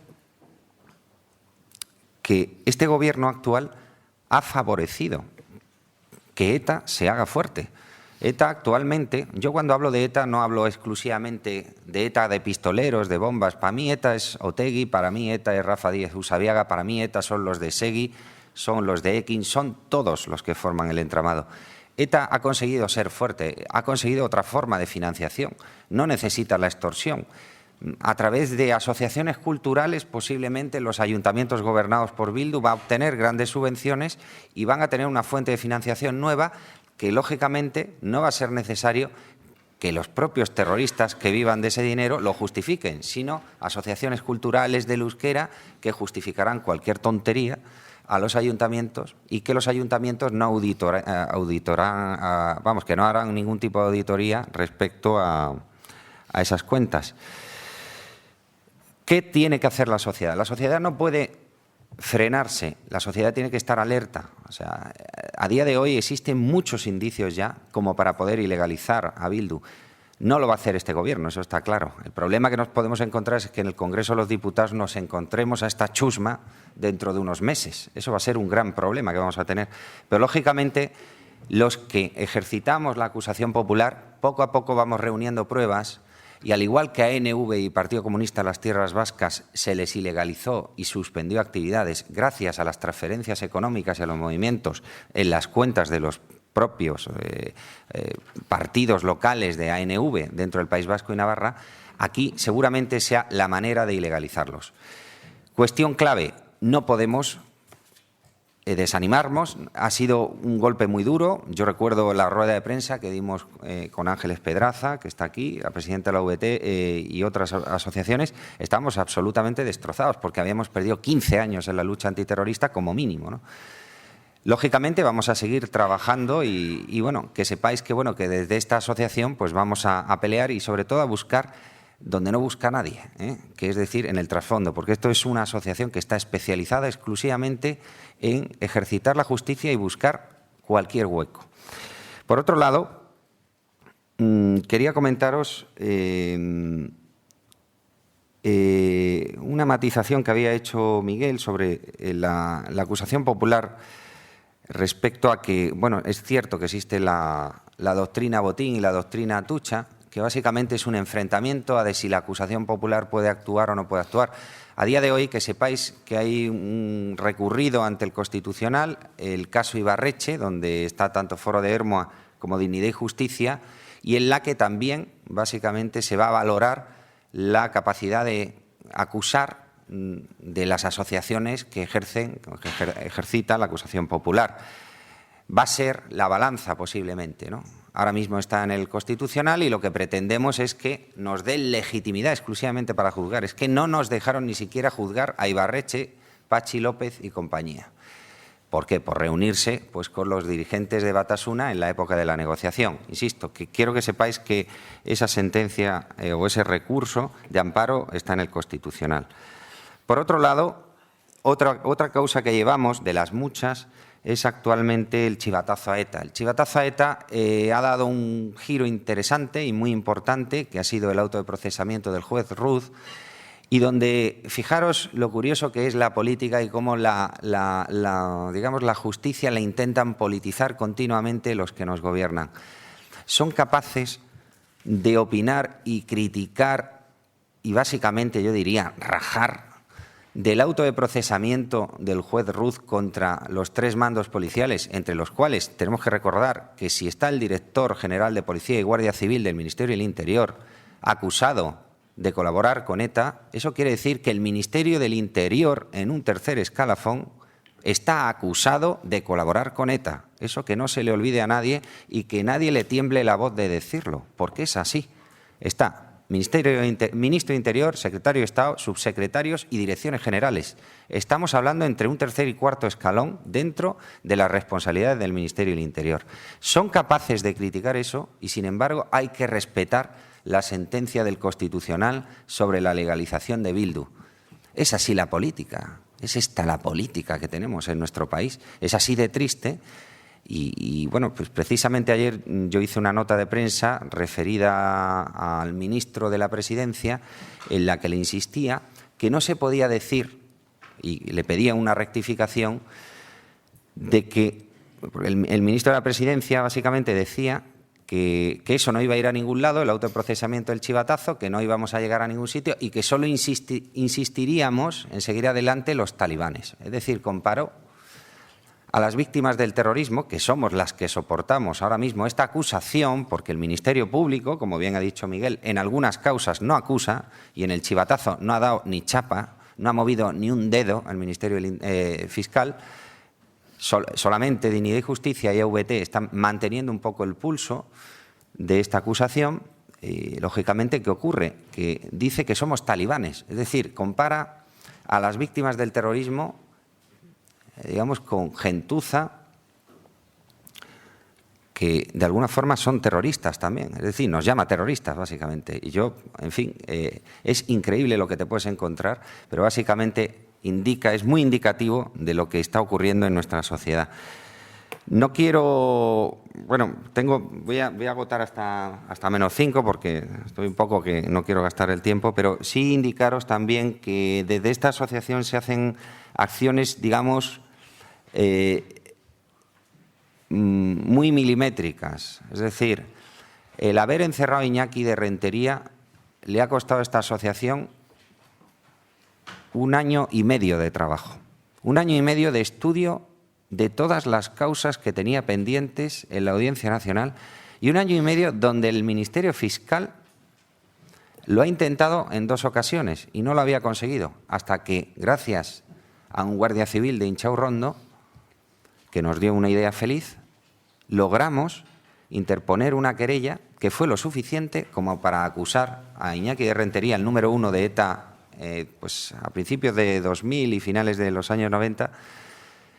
que este gobierno actual ha favorecido que ETA se haga fuerte. ETA actualmente, yo cuando hablo de ETA no hablo exclusivamente de ETA de pistoleros, de bombas. Para mí ETA es Otegi, para mí ETA es Rafa Díez Usabiaga, para mí ETA son los de Segui, son los de Ekin, son todos los que forman el entramado. ETA ha conseguido ser fuerte, ha conseguido otra forma de financiación, no necesita la extorsión. A través de asociaciones culturales, posiblemente los ayuntamientos gobernados por Bildu van a obtener grandes subvenciones y van a tener una fuente de financiación nueva que, lógicamente, no va a ser necesario que los propios terroristas que vivan de ese dinero lo justifiquen, sino asociaciones culturales del euskera que justificarán cualquier tontería a los ayuntamientos y que los ayuntamientos no que no harán ningún tipo de auditoría respecto a esas cuentas. ¿Qué tiene que hacer la sociedad? La sociedad no puede frenarse, la sociedad tiene que estar alerta. O sea, a día de hoy existen muchos indicios ya como para poder ilegalizar a Bildu. No lo va a hacer este gobierno, eso está claro. El problema que nos podemos encontrar es que en el Congreso de los Diputados nos encontremos a esta chusma dentro de unos meses. Eso va a ser un gran problema que vamos a tener. Pero, lógicamente, los que ejercitamos la acusación popular, poco a poco vamos reuniendo pruebas. Y al igual que a ANV y Partido Comunista de las Tierras Vascas se les ilegalizó y suspendió actividades gracias a las transferencias económicas y a los movimientos en las cuentas de los propios partidos locales de ANV dentro del País Vasco y Navarra, aquí seguramente sea la manera de ilegalizarlos. Cuestión clave, no podemos desanimarnos, ha sido un golpe muy duro. Yo recuerdo la rueda de prensa que dimos con Ángeles Pedraza, que está aquí, la presidenta de la VT y otras asociaciones. Estábamos absolutamente destrozados porque habíamos perdido 15 años en la lucha antiterrorista como mínimo, ¿no? Lógicamente vamos a seguir trabajando y bueno, que sepáis que, bueno, que desde esta asociación pues vamos a pelear y sobre todo a buscar donde no busca nadie, que es decir, en el trasfondo, porque esto es una asociación que está especializada exclusivamente en ejercitar la justicia y buscar cualquier hueco. Por otro lado, quería comentaros una matización que había hecho Miguel sobre la acusación popular respecto a que, bueno, es cierto que existe la doctrina Botín y la doctrina Atutxa, que básicamente es un enfrentamiento a de si la acusación popular puede actuar o no puede actuar. A día de hoy, que sepáis que hay un recurrido ante el Constitucional, el caso Ibarretxe, donde está tanto Foro de Hermoa como Dignidad y Justicia, y en la que también, básicamente, se va a valorar la capacidad de acusar de las asociaciones que ejercitan la acusación popular. Va a ser la balanza, posiblemente, ¿no? Ahora mismo está en el Constitucional y lo que pretendemos es que nos dé legitimidad exclusivamente para juzgar. Es que no nos dejaron ni siquiera juzgar a Ibarretxe, Patxi López y compañía. ¿Por qué? Por reunirse pues, con los dirigentes de Batasuna en la época de la negociación. Insisto, que quiero que sepáis que esa sentencia o ese recurso de amparo está en el Constitucional. Por otro lado, otra causa que llevamos, de las muchas, es actualmente el chivatazo a ETA. El chivatazo a ETA ha dado un giro interesante y muy importante, que ha sido el auto de procesamiento del juez Ruz, y donde, fijaros lo curioso que es la política y cómo digamos, la justicia la intentan politizar continuamente los que nos gobiernan. Son capaces de opinar y criticar y básicamente, yo diría, rajar del auto de procesamiento del juez Ruz contra los 3 mandos policiales, entre los cuales tenemos que recordar que si está el director general de Policía y Guardia Civil del Ministerio del Interior acusado de colaborar con ETA, eso quiere decir que el Ministerio del Interior, en un tercer escalafón, está acusado de colaborar con ETA. Eso que no se le olvide a nadie y que nadie le tiemble la voz de decirlo, porque es así. Está Ministro de Interior, Secretario de Estado, subsecretarios y direcciones generales. Estamos hablando entre un tercer y cuarto escalón dentro de las responsabilidades del Ministerio del Interior. Son capaces de criticar eso y, sin embargo, hay que respetar la sentencia del Constitucional sobre la legalización de Bildu. Es así la política, es esta la política que tenemos en nuestro país. Es así de triste. Y bueno, pues precisamente ayer yo hice una nota de prensa referida al ministro de la Presidencia en la que le insistía que no se podía decir, y le pedía una rectificación, de que el ministro de la Presidencia básicamente decía que eso no iba a ir a ningún lado, el autoprocesamiento del chivatazo, que no íbamos a llegar a ningún sitio y que solo insistiríamos en seguir adelante los talibanes. Es decir, comparó a las víctimas del terrorismo, que somos las que soportamos ahora mismo esta acusación, porque el Ministerio Público, como bien ha dicho Miguel, en algunas causas no acusa y en el chivatazo no ha dado ni chapa, no ha movido ni un dedo al Ministerio Fiscal. Solamente Dignidad y Justicia y AVT están manteniendo un poco el pulso de esta acusación. Lógicamente, ¿qué ocurre? Que dice que somos talibanes, es decir, compara a las víctimas del terrorismo, digamos, con gentuza que de alguna forma son terroristas también. Es decir, nos llama terroristas, básicamente. Y yo, en fin, es increíble lo que te puedes encontrar, pero básicamente es muy indicativo de lo que está ocurriendo en nuestra sociedad. No quiero... Bueno, voy a agotar hasta menos 5 porque estoy un poco que no quiero gastar el tiempo, pero sí indicaros también que desde esta asociación se hacen acciones, digamos, muy milimétricas. Es decir, el haber encerrado a Iñaki de Rentería le ha costado a esta asociación 1 año y medio de trabajo, 1 año y medio de estudio de todas las causas que tenía pendientes en la Audiencia Nacional y 1 año y medio donde el Ministerio Fiscal lo ha intentado en 2 ocasiones y no lo había conseguido, hasta que, gracias a un guardia civil de Inchaurrondo, que nos dio una idea feliz, logramos interponer una querella que fue lo suficiente como para acusar a Iñaki de Rentería, el número 1 de ETA, pues a principios de 2000 y finales de los años 90,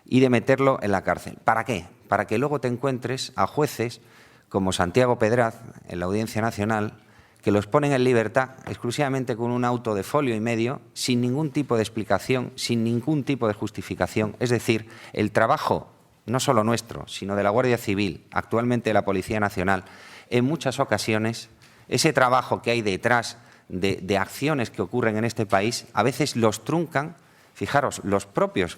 y de meterlo en la cárcel. ¿Para qué? Para que luego te encuentres a jueces como Santiago Pedraz, en la Audiencia Nacional, que los ponen en libertad exclusivamente con un auto de 1,5 folio, sin ningún tipo de explicación, sin ningún tipo de justificación. Es decir, el trabajo, no solo nuestro, sino de la Guardia Civil, actualmente de la Policía Nacional, en muchas ocasiones, ese trabajo que hay detrás de acciones que ocurren en este país, a veces los truncan, fijaros, los propios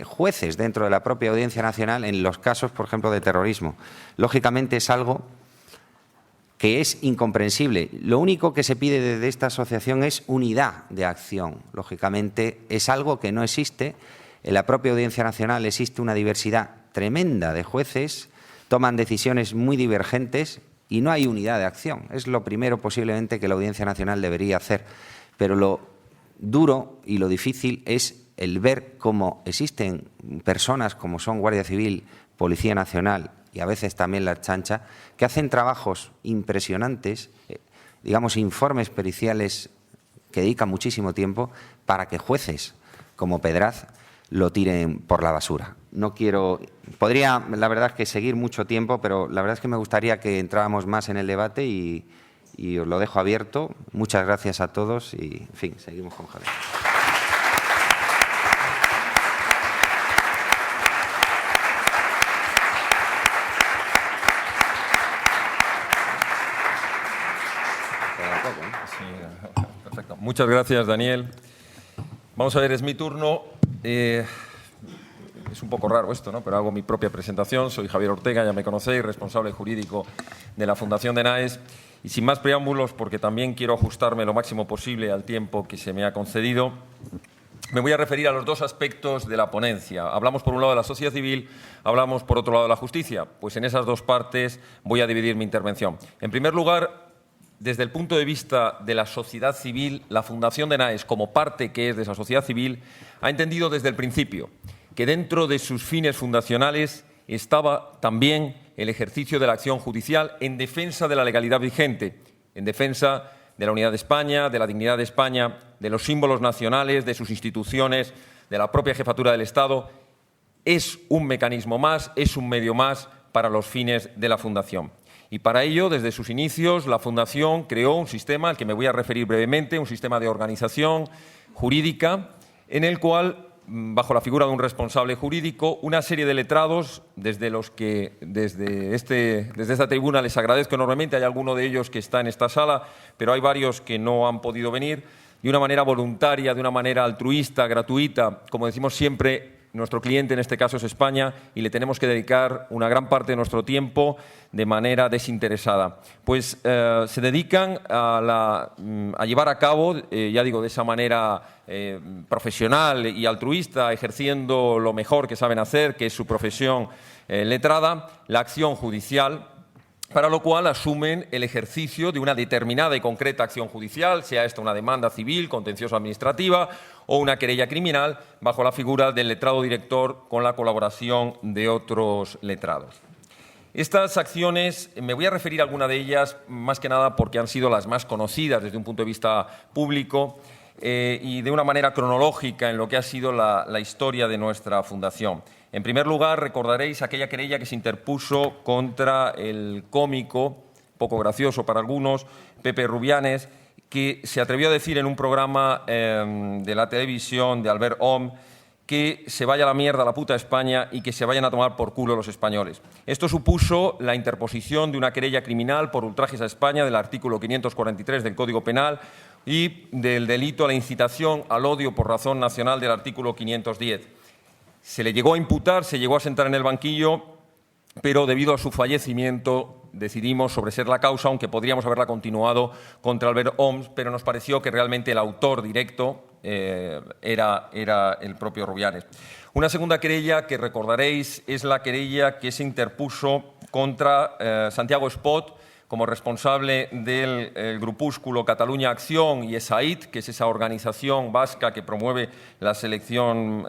jueces dentro de la propia Audiencia Nacional en los casos, por ejemplo, de terrorismo. Lógicamente es algo que es incomprensible. Lo único que se pide desde esta asociación es unidad de acción. Lógicamente es algo que no existe. En la propia Audiencia Nacional existe una diversidad tremenda de jueces, toman decisiones muy divergentes y no hay unidad de acción. Es lo primero posiblemente que la Audiencia Nacional debería hacer. Pero lo duro y lo difícil es el ver cómo existen personas como son Guardia Civil, Policía Nacional y a veces también la Ertzaintza, que hacen trabajos impresionantes, digamos, informes periciales que dedican muchísimo tiempo para que jueces como Pedraz lo tiren por la basura. No quiero... Podría, la verdad, es que seguir mucho tiempo, pero la verdad es que me gustaría que entráramos más en el debate y os lo dejo abierto. Muchas gracias a todos y, en fin, seguimos con Javier. Sí, perfecto. Muchas Muchas gracias, Daniel. Vamos a ver, es mi turno. Es un poco raro esto, ¿no? Pero hago mi propia presentación. Soy Javier Ortega, ya me conocéis, responsable jurídico de la Fundación DENAES. Y sin más preámbulos, porque también quiero ajustarme lo máximo posible al tiempo que se me ha concedido, me voy a referir a los dos aspectos de la ponencia. Hablamos por un lado de la sociedad civil, hablamos por otro lado de la justicia. Pues en esas dos partes voy a dividir mi intervención. En primer lugar, desde el punto de vista de la sociedad civil, la Fundación DENAES, como parte que es de esa sociedad civil, ha entendido desde el principio que dentro de sus fines fundacionales estaba también el ejercicio de la acción judicial en defensa de la legalidad vigente, en defensa de la unidad de España, de la dignidad de España, de los símbolos nacionales, de sus instituciones, de la propia jefatura del Estado. Es un mecanismo más, es un medio más para los fines de la Fundación. Y para ello, desde sus inicios, la Fundación creó un sistema al que me voy a referir brevemente, un sistema de organización jurídica en el cual, bajo la figura de un responsable jurídico, una serie de letrados, desde los que desde esta tribuna les agradezco enormemente, hay alguno de ellos que está en esta sala, pero hay varios que no han podido venir, de una manera voluntaria, de una manera altruista, gratuita, como decimos siempre. Nuestro cliente en este caso es España y le tenemos que dedicar una gran parte de nuestro tiempo de manera desinteresada. Pues se dedican a llevar a cabo, ya digo, de esa manera profesional y altruista, ejerciendo lo mejor que saben hacer, que es su profesión letrada, la acción judicial, para lo cual asumen el ejercicio de una determinada y concreta acción judicial, sea esta una demanda civil, contenciosa administrativa o una querella criminal, bajo la figura del letrado director con la colaboración de otros letrados. Estas acciones, me voy a referir a alguna de ellas, más que nada porque han sido las más conocidas desde un punto de vista público y de una manera cronológica en lo que ha sido la historia de nuestra fundación. En primer lugar, recordaréis aquella querella que se interpuso contra el cómico, poco gracioso para algunos, Pepe Rubianes, que se atrevió a decir en un programa de la televisión de Albert Om que se vaya a la mierda la puta España y que se vayan a tomar por culo los españoles. Esto supuso la interposición de una querella criminal por ultrajes a España del artículo 543 del Código Penal y del delito a la incitación al odio por razón nacional del artículo 510. Se le llegó a imputar, se llegó a sentar en el banquillo, pero debido a su fallecimiento decidimos sobreseer la causa, aunque podríamos haberla continuado contra Albert Oms, pero nos pareció que realmente el autor directo era el propio Rubianes. Una segunda querella que recordaréis es la querella que se interpuso contra Santiago Espot, como responsable del grupúsculo Cataluña Acción y ESAID, que es esa organización vasca que promueve la selección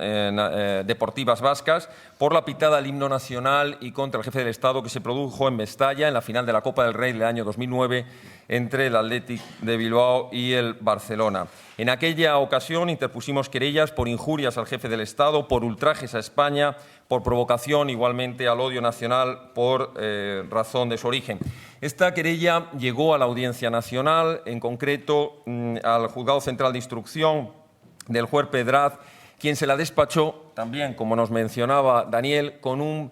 deportivas vascas, por la pitada al himno nacional y contra el jefe del Estado que se produjo en Mestalla en la final de la Copa del Rey del año 2009 entre el Athletic de Bilbao y el Barcelona. En aquella ocasión interpusimos querellas por injurias al jefe del Estado, por ultrajes a España, por provocación igualmente al odio nacional por razón de su origen. Esta querella llegó a la Audiencia Nacional, en concreto al Juzgado Central de Instrucción del juez Pedraz, quien se la despachó también, como nos mencionaba Daniel, con un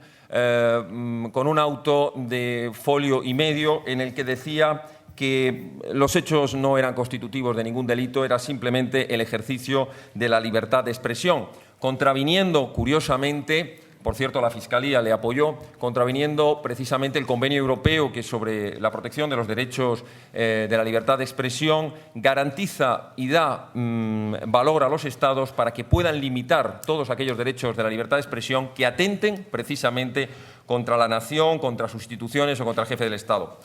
auto de folio y medio en el que decía que los hechos no eran constitutivos de ningún delito, era simplemente el ejercicio de la libertad de expresión, contraviniendo, curiosamente, por cierto, la Fiscalía le apoyó, contraviniendo precisamente el convenio europeo que sobre la protección de los derechos de la libertad de expresión garantiza y da valor a los Estados para que puedan limitar todos aquellos derechos de la libertad de expresión que atenten precisamente contra la nación, contra sus instituciones o contra el jefe del Estado.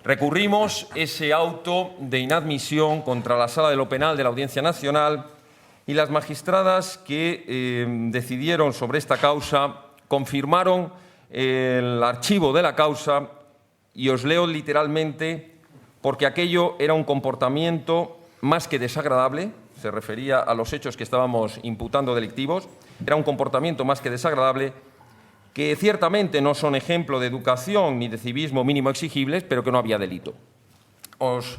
Recurrimos ese auto de inadmisión contra la Sala de lo Penal de la Audiencia Nacional y las magistradas que decidieron sobre esta causa confirmaron el archivo de la causa y os leo literalmente porque aquello era un comportamiento más que desagradable, se refería a los hechos que estábamos imputando delictivos, era un comportamiento más que desagradable que ciertamente no son ejemplo de educación ni de civismo mínimo exigibles, pero que no había delito. Os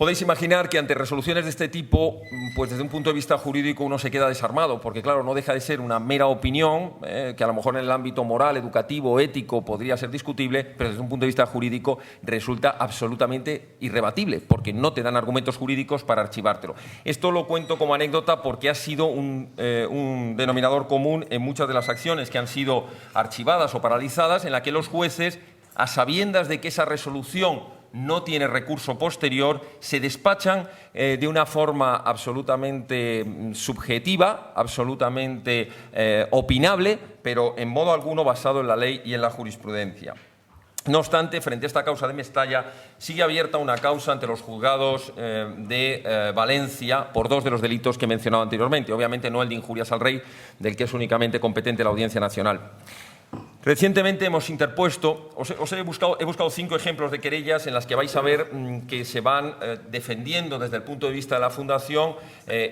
Podéis imaginar que ante resoluciones de este tipo, pues desde un punto de vista jurídico uno se queda desarmado, porque claro, no deja de ser una mera opinión, que a lo mejor en el ámbito moral, educativo, ético podría ser discutible, pero desde un punto de vista jurídico resulta absolutamente irrebatible, porque no te dan argumentos jurídicos para archivártelo. Esto lo cuento como anécdota porque ha sido un denominador común en muchas de las acciones que han sido archivadas o paralizadas, en la que los jueces, a sabiendas de que esa resolución no tiene recurso posterior, se despachan de una forma absolutamente subjetiva, absolutamente opinable, pero en modo alguno basado en la ley y en la jurisprudencia. No obstante, frente a esta causa de Mestalla, sigue abierta una causa ante los juzgados de Valencia por 2 de los delitos que he mencionado anteriormente. Obviamente no el de injurias al rey, del que es únicamente competente la Audiencia Nacional. Recientemente hemos interpuesto, he buscado 5 ejemplos de querellas en las que vais a ver que se van defendiendo desde el punto de vista de la Fundación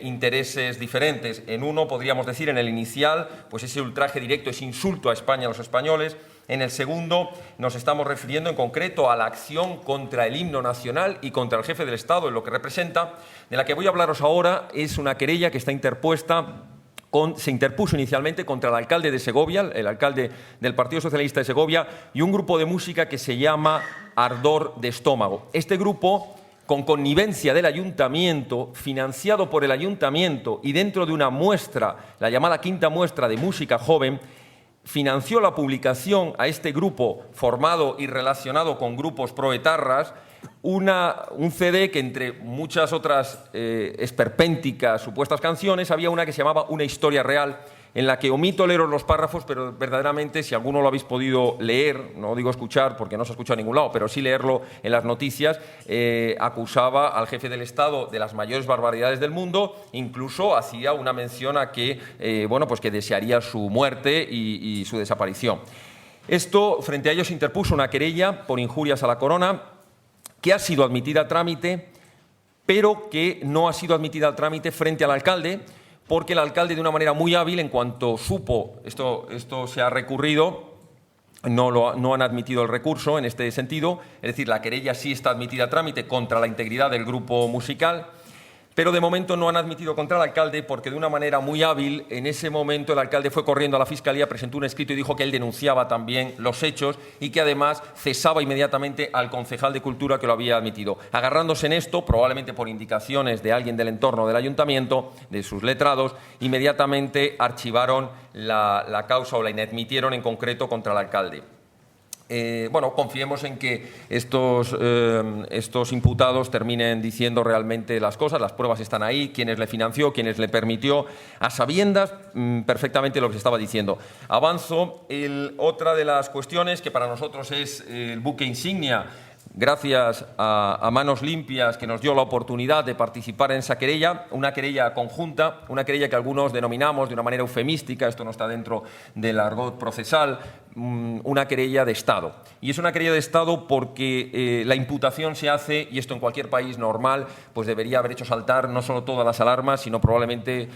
intereses diferentes. En uno, podríamos decir, en el inicial, pues ese ultraje directo, ese insulto a España, a los españoles. En el segundo, nos estamos refiriendo en concreto a la acción contra el himno nacional y contra el jefe del Estado, en lo que representa. De la que voy a hablaros ahora es una querella que está interpuesta. Se interpuso inicialmente contra el alcalde de Segovia, el alcalde del Partido Socialista de Segovia, y un grupo de música que se llama Ardor de Estómago. Este grupo, con connivencia del ayuntamiento, financiado por el ayuntamiento y dentro de una muestra, la llamada quinta muestra de música joven, financió la publicación a este grupo formado y relacionado con grupos proetarras, un CD que entre muchas otras esperpénticas supuestas canciones había una que se llamaba Una historia real, en la que omito leeros los párrafos, pero verdaderamente, si alguno lo habéis podido leer, no digo escuchar porque no se escucha en ningún lado, pero sí leerlo en las noticias, acusaba al jefe del Estado de las mayores barbaridades del mundo, incluso hacía una mención a que, que desearía su muerte y su desaparición. Esto, frente a ello, se interpuso una querella por injurias a la corona, que ha sido admitida a trámite, pero que no ha sido admitida al trámite frente al alcalde, porque el alcalde, de una manera muy hábil, en cuanto supo, esto se ha recurrido, no han admitido el recurso en este sentido, es decir, la querella sí está admitida a trámite contra la integridad del grupo musical, pero de momento no han admitido contra el alcalde porque de una manera muy hábil, en ese momento el alcalde fue corriendo a la Fiscalía, presentó un escrito y dijo que él denunciaba también los hechos y que además cesaba inmediatamente al concejal de Cultura que lo había admitido. Agarrándose en esto, probablemente por indicaciones de alguien del entorno del ayuntamiento, de sus letrados, inmediatamente archivaron la causa o la inadmitieron en concreto contra el alcalde. Confiemos en que estos imputados terminen diciendo realmente las cosas, las pruebas están ahí, quiénes le financió, quiénes le permitió, a sabiendas perfectamente lo que se estaba diciendo. Avanzo. Otra de las cuestiones que para nosotros es el buque insignia, gracias a Manos Limpias, que nos dio la oportunidad de participar en esa querella, una querella conjunta, una querella que algunos denominamos de una manera eufemística, esto no está dentro del argot procesal, una querella de Estado. Y es una querella de Estado porque la imputación se hace, y esto en cualquier país normal, pues debería haber hecho saltar no solo todas las alarmas, sino probablemente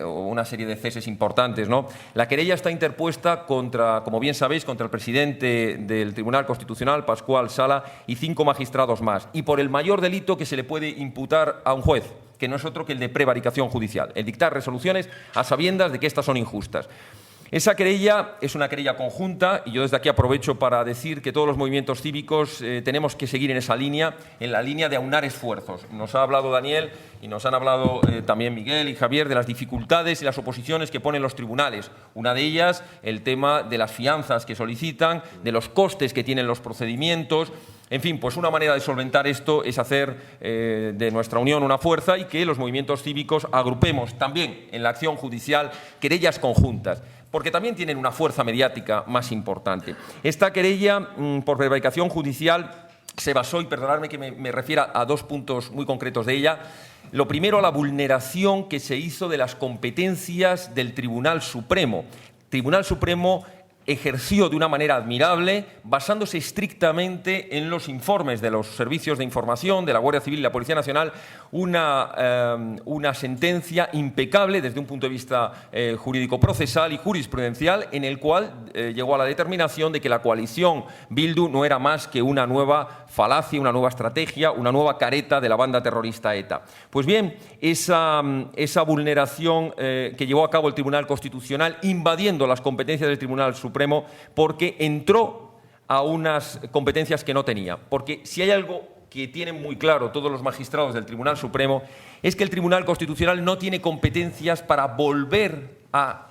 una serie de ceses importantes, ¿no? La querella está interpuesta contra, como bien sabéis, contra el presidente del Tribunal Constitucional, Pascual Sala, y 5 magistrados más, y por el mayor delito que se le puede imputar a un juez, que no es otro que el de prevaricación judicial, el dictar resoluciones a sabiendas de que estas son injustas. Esa querella es una querella conjunta y yo desde aquí aprovecho para decir que todos los movimientos cívicos tenemos que seguir en esa línea, en la línea de aunar esfuerzos. Nos ha hablado Daniel y nos han hablado también Miguel y Javier de las dificultades y las oposiciones que ponen los tribunales. Una de ellas, el tema de las fianzas que solicitan, de los costes que tienen los procedimientos. En fin, pues una manera de solventar esto es hacer de nuestra unión una fuerza y que los movimientos cívicos agrupemos también en la acción judicial querellas conjuntas, porque también tienen una fuerza mediática más importante. Esta querella por prevaricación judicial se basó, y perdonadme que me refiera a 2 puntos muy concretos de ella. Lo primero, a la vulneración que se hizo de las competencias del Tribunal Supremo. Tribunal Supremo ejerció de una manera admirable, basándose estrictamente en los informes de los servicios de información, de la Guardia Civil y la Policía Nacional, una sentencia impecable desde un punto de vista jurídico-procesal y jurisprudencial, en el cual llegó a la determinación de que la coalición Bildu no era más que una nueva falacia, una nueva estrategia, una nueva careta de la banda terrorista ETA. Pues bien, esa vulneración que llevó a cabo el Tribunal Constitucional, invadiendo las competencias del Tribunal Supremo, porque entró a unas competencias que no tenía. Porque si hay algo que tienen muy claro todos los magistrados del Tribunal Supremo, es que el Tribunal Constitucional no tiene competencias para volver a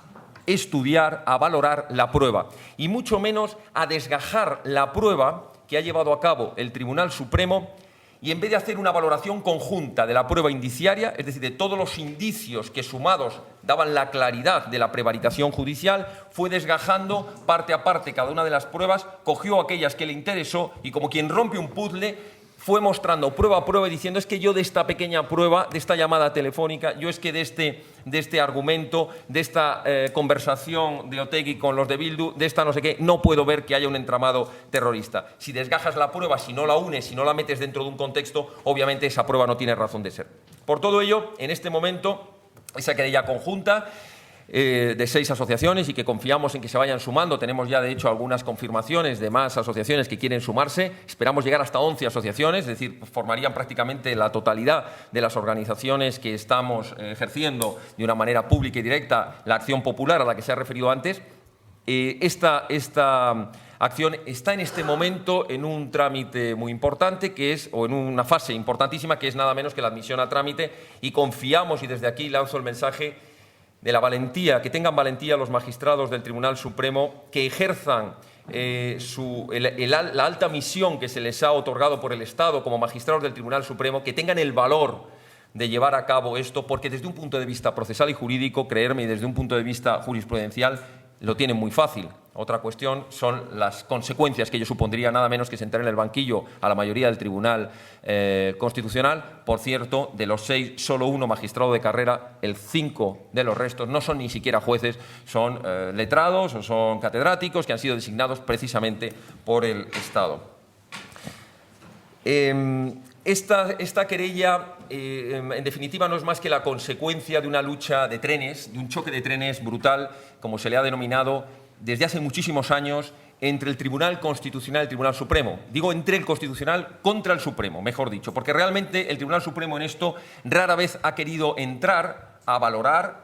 estudiar, a valorar la prueba, y mucho menos a desgajar la prueba que ha llevado a cabo el Tribunal Supremo, y en vez de hacer una valoración conjunta de la prueba indiciaria, es decir, de todos los indicios que sumados daban la claridad de la prevaricación judicial, fue desgajando parte a parte cada una de las pruebas, cogió aquellas que le interesó y, como quien rompe un puzzle, fue mostrando prueba a prueba y diciendo: es que yo de esta pequeña prueba, de esta llamada telefónica, yo es que de este argumento, de esta conversación de Otegi con los de Bildu, de esta no sé qué, no puedo ver que haya un entramado terrorista. Si desgajas la prueba, si no la unes, si no la metes dentro de un contexto, obviamente esa prueba no tiene razón de ser. Por todo ello, en este momento, esa querella conjunta de 6 asociaciones, y que confiamos en que se vayan sumando. Tenemos ya, de hecho, algunas confirmaciones de más asociaciones que quieren sumarse. Esperamos llegar hasta 11 asociaciones, es decir, formarían prácticamente la totalidad de las organizaciones que estamos ejerciendo de una manera pública y directa la acción popular a la que se ha referido antes. Esta acción está en este momento en un trámite muy importante, o en una fase importantísima, que es nada menos que la admisión a trámite, y confiamos, y desde aquí lanzo el mensaje de la valentía, que tengan valentía los magistrados del Tribunal Supremo, que ejerzan la alta misión que se les ha otorgado por el Estado como magistrados del Tribunal Supremo, que tengan el valor de llevar a cabo esto, porque desde un punto de vista procesal y jurídico, creerme, y desde un punto de vista jurisprudencial, lo tienen muy fácil. Otra cuestión son las consecuencias que ello supondría, nada menos que sentar en el banquillo a la mayoría del Tribunal Constitucional. Por cierto, de los 6, solo 1 magistrado de carrera, el 5 de los restos no son ni siquiera jueces, son letrados o son catedráticos que han sido designados precisamente por el Estado. Esta querella, en definitiva, no es más que la consecuencia de una lucha de trenes, de un choque de trenes brutal, como se le ha denominado, desde hace muchísimos años, entre el Tribunal Constitucional y el Tribunal Supremo. Digo entre el Constitucional contra el Supremo, mejor dicho, porque realmente el Tribunal Supremo en esto rara vez ha querido entrar a valorar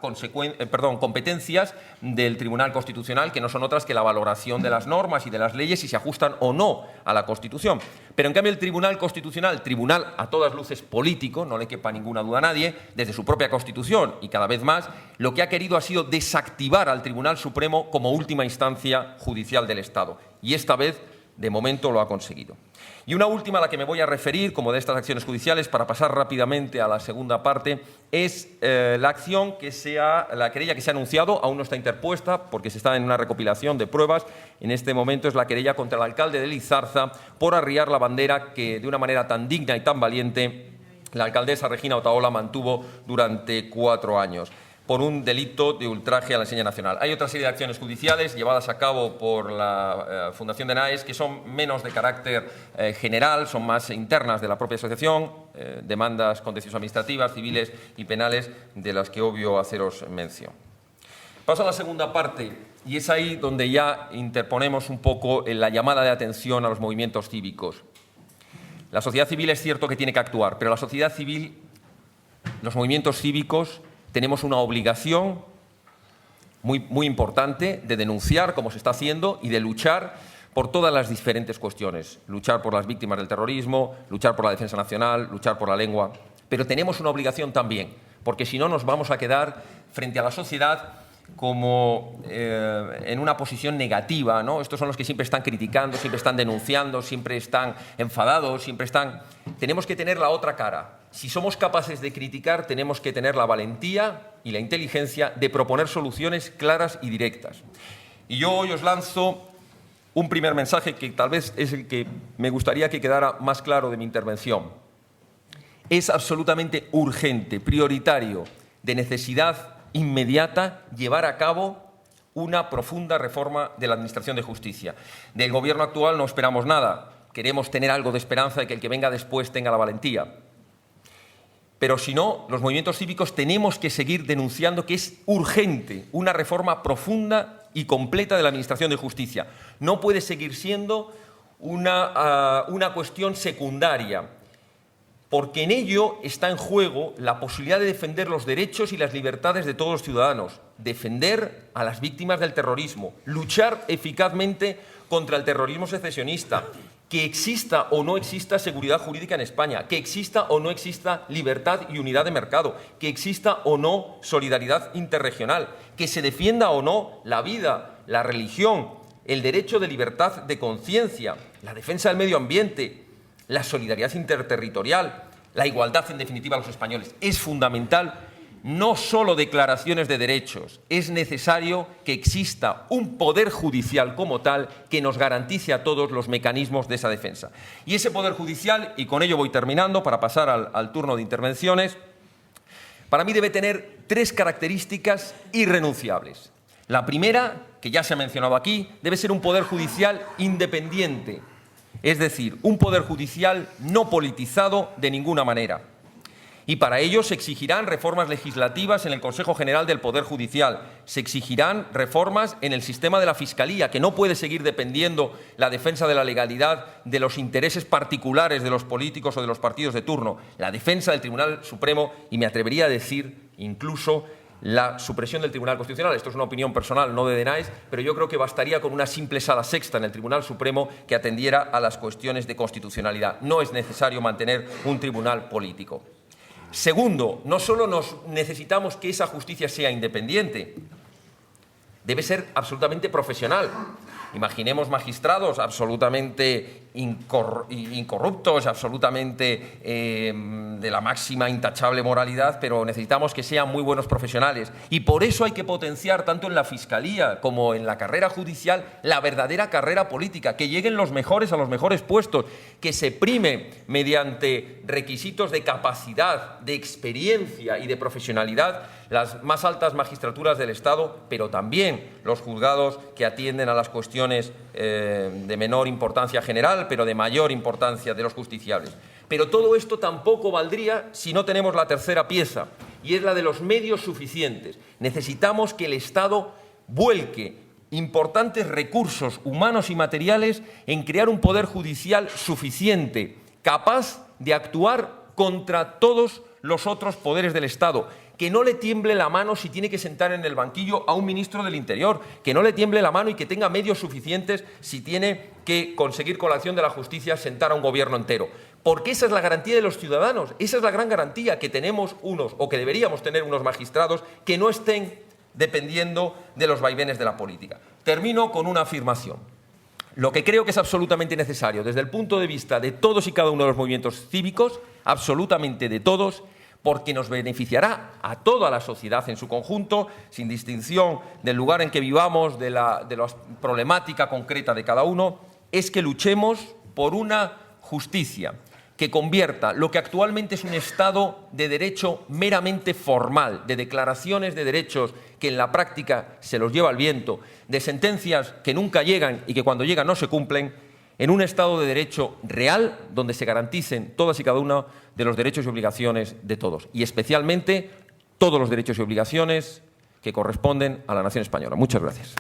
competencias del Tribunal Constitucional, que no son otras que la valoración de las normas y de las leyes, si se ajustan o no a la Constitución. Pero en cambio el Tribunal Constitucional, tribunal a todas luces político, no le quepa ninguna duda a nadie, desde su propia Constitución y cada vez más, lo que ha querido ha sido desactivar al Tribunal Supremo como última instancia judicial del Estado. Y esta vez, de momento, lo ha conseguido. Y una última a la que me voy a referir, como de estas acciones judiciales, para pasar rápidamente a la segunda parte, es la querella que se ha anunciado, aún no está interpuesta porque se está en una recopilación de pruebas. En este momento es la querella contra el alcalde de Lizarza por arriar la bandera que, de una manera tan digna y tan valiente, la alcaldesa Regina Otaola mantuvo durante 4 años. Por un delito de ultraje a la enseña nacional. Hay otra serie de acciones judiciales llevadas a cabo por la Fundación de NAES que son menos de carácter general, son más internas de la propia asociación, demandas contenciosas administrativas, civiles y penales, de las que obvio haceros mención. Paso a la segunda parte, y es ahí donde ya interponemos un poco la llamada de atención a los movimientos cívicos. La sociedad civil es cierto que tiene que actuar, pero la sociedad civil, los movimientos cívicos, tenemos una obligación muy importante de denunciar, como se está haciendo, y de luchar por todas las diferentes cuestiones. Luchar por las víctimas del terrorismo, luchar por la defensa nacional, luchar por la lengua. Pero tenemos una obligación también, porque si no nos vamos a quedar frente a la sociedad como en una posición negativa, ¿no? Estos son los que siempre están criticando, siempre están denunciando, siempre están enfadados, siempre están... Tenemos que tener la otra cara. Si somos capaces de criticar, tenemos que tener la valentía y la inteligencia de proponer soluciones claras y directas. Y yo hoy os lanzo un primer mensaje que tal vez es el que me gustaría que quedara más claro de mi intervención. Es absolutamente urgente, prioritario, de necesidad inmediata, llevar a cabo una profunda reforma de la Administración de Justicia. Del Gobierno actual no esperamos nada. Queremos tener algo de esperanza de que el que venga después tenga la valentía. Pero si no, los movimientos cívicos tenemos que seguir denunciando que es urgente una reforma profunda y completa de la Administración de Justicia. No puede seguir siendo una cuestión secundaria, porque en ello está en juego la posibilidad de defender los derechos y las libertades de todos los ciudadanos, defender a las víctimas del terrorismo, luchar eficazmente contra el terrorismo secesionista, que exista o no exista seguridad jurídica en España, que exista o no exista libertad y unidad de mercado, que exista o no solidaridad interregional, que se defienda o no la vida, la religión, el derecho de libertad de conciencia, la defensa del medio ambiente, la solidaridad interterritorial, la igualdad en definitiva a los españoles. Es fundamental no solo declaraciones de derechos, es necesario que exista un poder judicial como tal que nos garantice a todos los mecanismos de esa defensa. Y ese poder judicial, y con ello voy terminando para pasar al turno de intervenciones, para mí debe tener 3 características irrenunciables. La primera, que ya se ha mencionado aquí, debe ser un poder judicial independiente, es decir, un poder judicial no politizado de ninguna manera. Y para ello se exigirán reformas legislativas en el Consejo General del Poder Judicial, se exigirán reformas en el sistema de la Fiscalía, que no puede seguir dependiendo la defensa de la legalidad de los intereses particulares de los políticos o de los partidos de turno, la defensa del Tribunal Supremo y me atrevería a decir incluso la supresión del Tribunal Constitucional. Esto es una opinión personal, no de Denaes, pero yo creo que bastaría con una simple sala sexta en el Tribunal Supremo que atendiera a las cuestiones de constitucionalidad. No es necesario mantener un tribunal político. Segundo, no solo necesitamos que esa justicia sea independiente, debe ser absolutamente profesional. Imaginemos magistrados absolutamente incorruptos, absolutamente de la máxima intachable moralidad, pero necesitamos que sean muy buenos profesionales. Y por eso hay que potenciar, tanto en la Fiscalía como en la carrera judicial, la verdadera carrera política, que lleguen los mejores a los mejores puestos, que se prime mediante requisitos de capacidad, de experiencia y de profesionalidad las más altas magistraturas del Estado, pero también los juzgados que atienden a las cuestiones de menor importancia general, pero de mayor importancia de los justiciables. Pero todo esto tampoco valdría si no tenemos la tercera pieza, y es la de los medios suficientes. Necesitamos que el Estado vuelque importantes recursos humanos y materiales en crear un poder judicial suficiente, capaz de actuar contra todos los otros poderes del Estado, que no le tiemble la mano si tiene que sentar en el banquillo a un ministro del Interior, que no le tiemble la mano y que tenga medios suficientes si tiene que conseguir con la acción de la justicia sentar a un gobierno entero. Porque esa es la garantía de los ciudadanos, esa es la gran garantía, que tenemos unos, o que deberíamos tener unos magistrados que no estén dependiendo de los vaivenes de la política. Termino con una afirmación. Lo que creo que es absolutamente necesario desde el punto de vista de todos y cada uno de los movimientos cívicos, absolutamente de todos, porque nos beneficiará a toda la sociedad en su conjunto, sin distinción del lugar en que vivamos, de la problemática concreta de cada uno, es que luchemos por una justicia que convierta lo que actualmente es un Estado de derecho meramente formal, de declaraciones de derechos que en la práctica se los lleva el viento, de sentencias que nunca llegan y que cuando llegan no se cumplen, en un Estado de derecho real donde se garanticen todas y cada uno de los derechos y obligaciones de todos, y especialmente todos los derechos y obligaciones que corresponden a la nación española. Muchas gracias.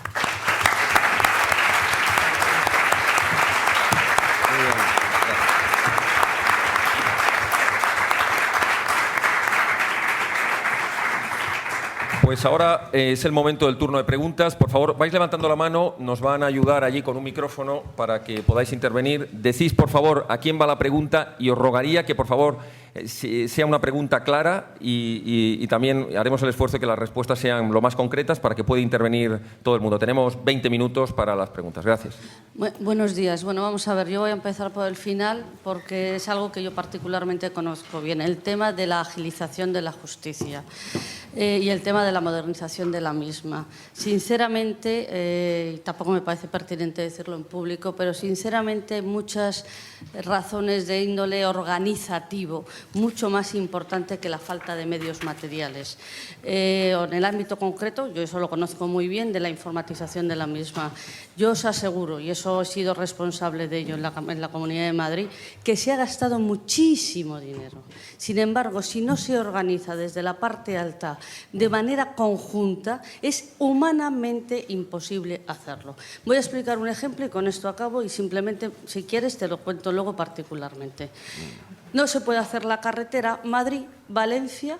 Pues ahora es el momento del turno de preguntas. Por favor, vais levantando la mano, nos van a ayudar allí con un micrófono para que podáis intervenir. Decís, por favor, a quién va la pregunta y os rogaría que, por favor, sea una pregunta clara y también haremos el esfuerzo de que las respuestas sean lo más concretas para que pueda intervenir todo el mundo. Tenemos 20 minutos para las preguntas. Gracias. Buenos días. Bueno, vamos a ver, yo voy a empezar por el final porque es algo que yo particularmente conozco bien, el tema de la agilización de la justicia. y el tema de la modernización de la misma. Sinceramente, tampoco me parece pertinente decirlo en público, pero sinceramente muchas razones de índole organizativo, mucho más importante que la falta de medios materiales. En el ámbito concreto, yo eso lo conozco muy bien, de la informatización de la misma. Yo os aseguro, y eso he sido responsable de ello en la Comunidad de Madrid, que se ha gastado muchísimo dinero. Sin embargo, si no se organiza desde la parte alta de manera conjunta, es humanamente imposible hacerlo. Voy a explicar un ejemplo y con esto acabo y simplemente, si quieres, te lo cuento luego particularmente. No se puede hacer la carretera Madrid-Valencia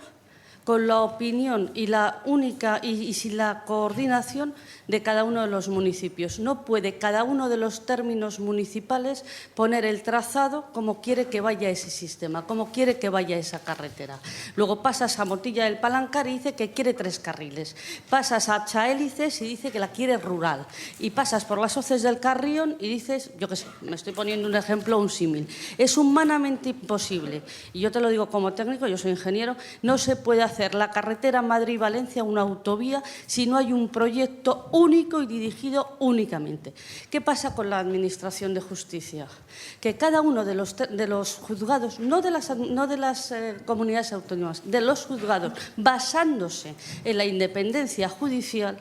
con la opinión y la única y sin la coordinación de cada uno de los municipios. No puede cada uno de los términos municipales poner el trazado como quiere que vaya ese sistema, como quiere que vaya esa carretera. Luego pasas a Motilla del Palancar y dice que quiere 3 carriles. Pasas a Chaélices y dice que la quiere rural. Y pasas por las Hoces del Carrión y dices, yo qué sé, me estoy poniendo un ejemplo, un símil. Es humanamente imposible. Y yo te lo digo como técnico, yo soy ingeniero, no se puede hacer la carretera Madrid-Valencia una autovía si no hay un proyecto único y dirigido únicamente. ¿Qué pasa con la Administración de Justicia? Que cada uno de los juzgados, no de las comunidades autónomas, de los juzgados, basándose en la independencia judicial,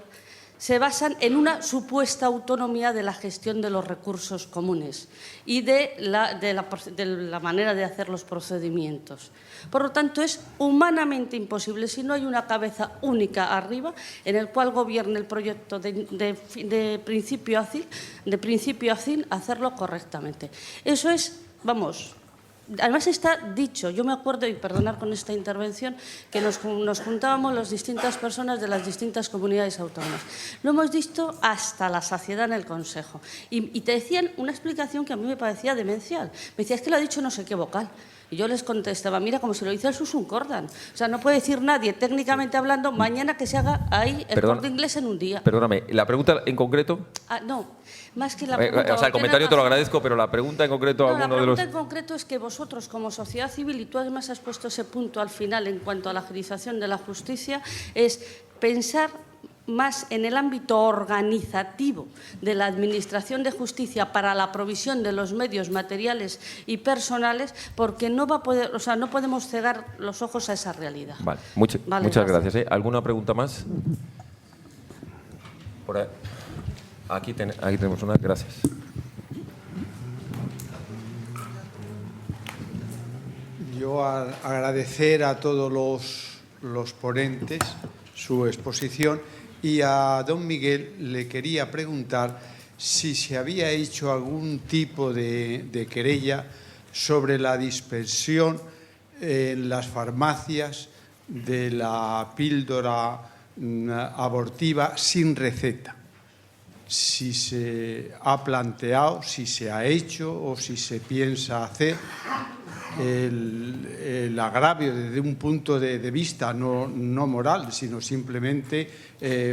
se basan en una supuesta autonomía de la gestión de los recursos comunes y de la manera de hacer los procedimientos. Por lo tanto, es humanamente imposible, si no hay una cabeza única arriba, en el cual gobierne el proyecto de principio a fin, hacerlo correctamente. Eso es, vamos... Además está dicho, yo me acuerdo, y perdonar con esta intervención, que nos juntábamos las distintas personas de las distintas comunidades autónomas. Lo hemos visto hasta la saciedad en el Consejo. Y te decían una explicación que a mí me parecía demencial. Me decía, es que lo ha dicho no sé qué vocal. Y yo les contestaba, mira, como si lo dice el Susun Cordan. O sea, no puede decir nadie, técnicamente hablando, mañana que se haga ahí el Corte Inglés en un día. Perdóname, ¿la pregunta en concreto? No, más que la pregunta... O sea, el comentario te lo agradezco, pero la pregunta en concreto... No, la pregunta en concreto es que vosotros, como sociedad civil, y tú además has puesto ese punto al final en cuanto a la agilización de la justicia, es pensar más en el ámbito organizativo de la Administración de Justicia para la provisión de los medios materiales y personales, porque no va a poder, o sea, no podemos cegar los ojos a esa realidad. Vale, muchas gracias. ¿Alguna pregunta más? Por ahí. Aquí tenemos una. Gracias. Yo agradecer a todos los ponentes su exposición. Y a don Miguel le quería preguntar si se había hecho algún tipo de querella sobre la dispersión en las farmacias de la píldora abortiva sin receta. Si se ha planteado, si se ha hecho o si se piensa hacer el agravio desde un punto de vista no moral, sino simplemente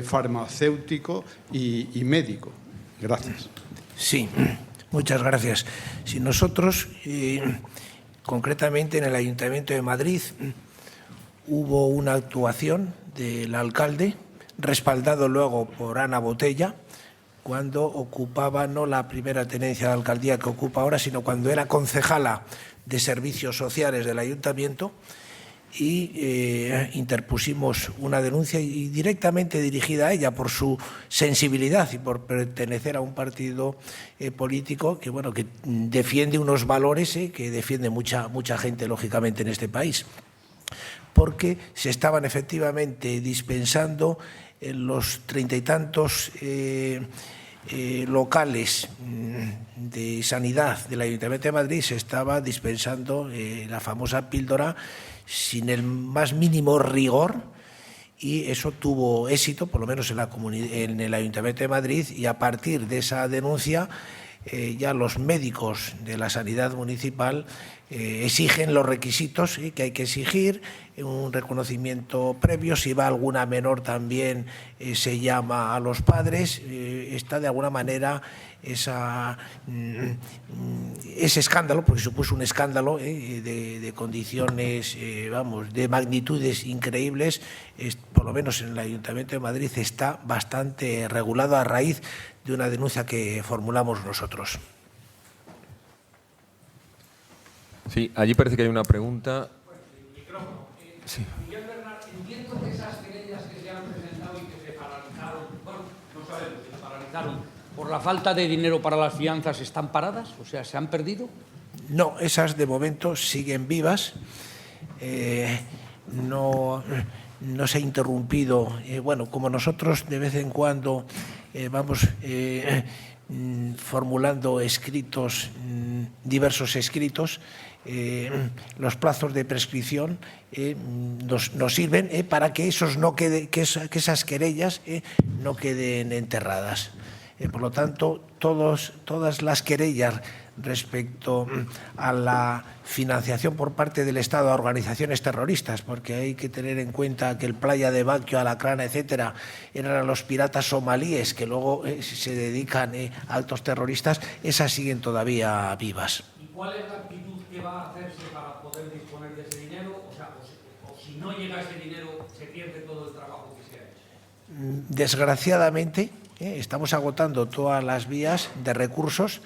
farmacéutico y médico. Gracias. Sí, muchas gracias. Si nosotros, concretamente en el Ayuntamiento de Madrid, hubo una actuación del alcalde, respaldado luego por Ana Botella, cuando ocupaba no la primera tenencia de alcaldía que ocupa ahora, sino cuando era concejala de Servicios Sociales del Ayuntamiento, y interpusimos una denuncia y directamente dirigida a ella por su sensibilidad y por pertenecer a un partido político que, bueno, que defiende unos valores que defiende mucha gente, lógicamente, en este país. Porque se estaban efectivamente dispensando en los 30 y tantos locales de sanidad del Ayuntamiento de Madrid, se estaba dispensando la famosa píldora sin el más mínimo rigor, y eso tuvo éxito, por lo menos en el Ayuntamiento de Madrid, y a partir de esa denuncia ya los médicos de la sanidad municipal exigen los requisitos que hay que exigir, un reconocimiento previo, si va alguna menor también se llama a los padres, está de alguna manera ese escándalo, porque supuso un escándalo de condiciones, vamos, de magnitudes increíbles, por lo menos en el Ayuntamiento de Madrid está bastante regulado a raíz de una denuncia que formulamos nosotros. Sí, allí parece que hay una pregunta. Sí. Miguel Bernal, entiendo que esas querellas que se han presentado y que se paralizaron, bueno, no sabemos si se paralizaron por la falta de dinero para las fianzas, ¿están paradas? O sea, ¿se han perdido? No, esas de momento siguen vivas. No se ha interrumpido. Bueno, como nosotros de vez en cuando vamos formulando escritos, diversos escritos, los plazos de prescripción nos sirven para que esas querellas no queden enterradas. Por lo tanto, todas las querellas respecto a la financiación por parte del Estado a organizaciones terroristas, porque hay que tener en cuenta que el Playa de Baquio, Alacrán, etcétera, eran los piratas somalíes que luego se dedican a actos terroristas, esas siguen todavía vivas. ¿Y cuál es la actitud que va a hacerse para poder disponer de ese dinero? O sea, o si no llega ese dinero, se pierde todo el trabajo que se ha hecho. Desgraciadamente, estamos agotando todas las vías de recursos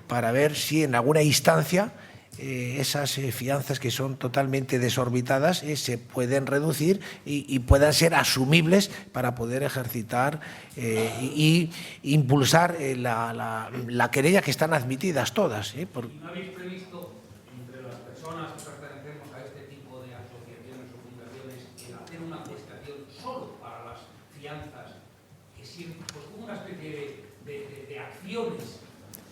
para ver si en alguna instancia esas fianzas que son totalmente desorbitadas se pueden reducir y puedan ser asumibles para poder ejercitar y impulsar la querella que están admitidas todas. ¿No habéis previsto entre las personas que pertenecemos a este tipo de asociaciones o fundaciones el hacer una prestación solo para las fianzas, que siempre, pues como una especie de acciones?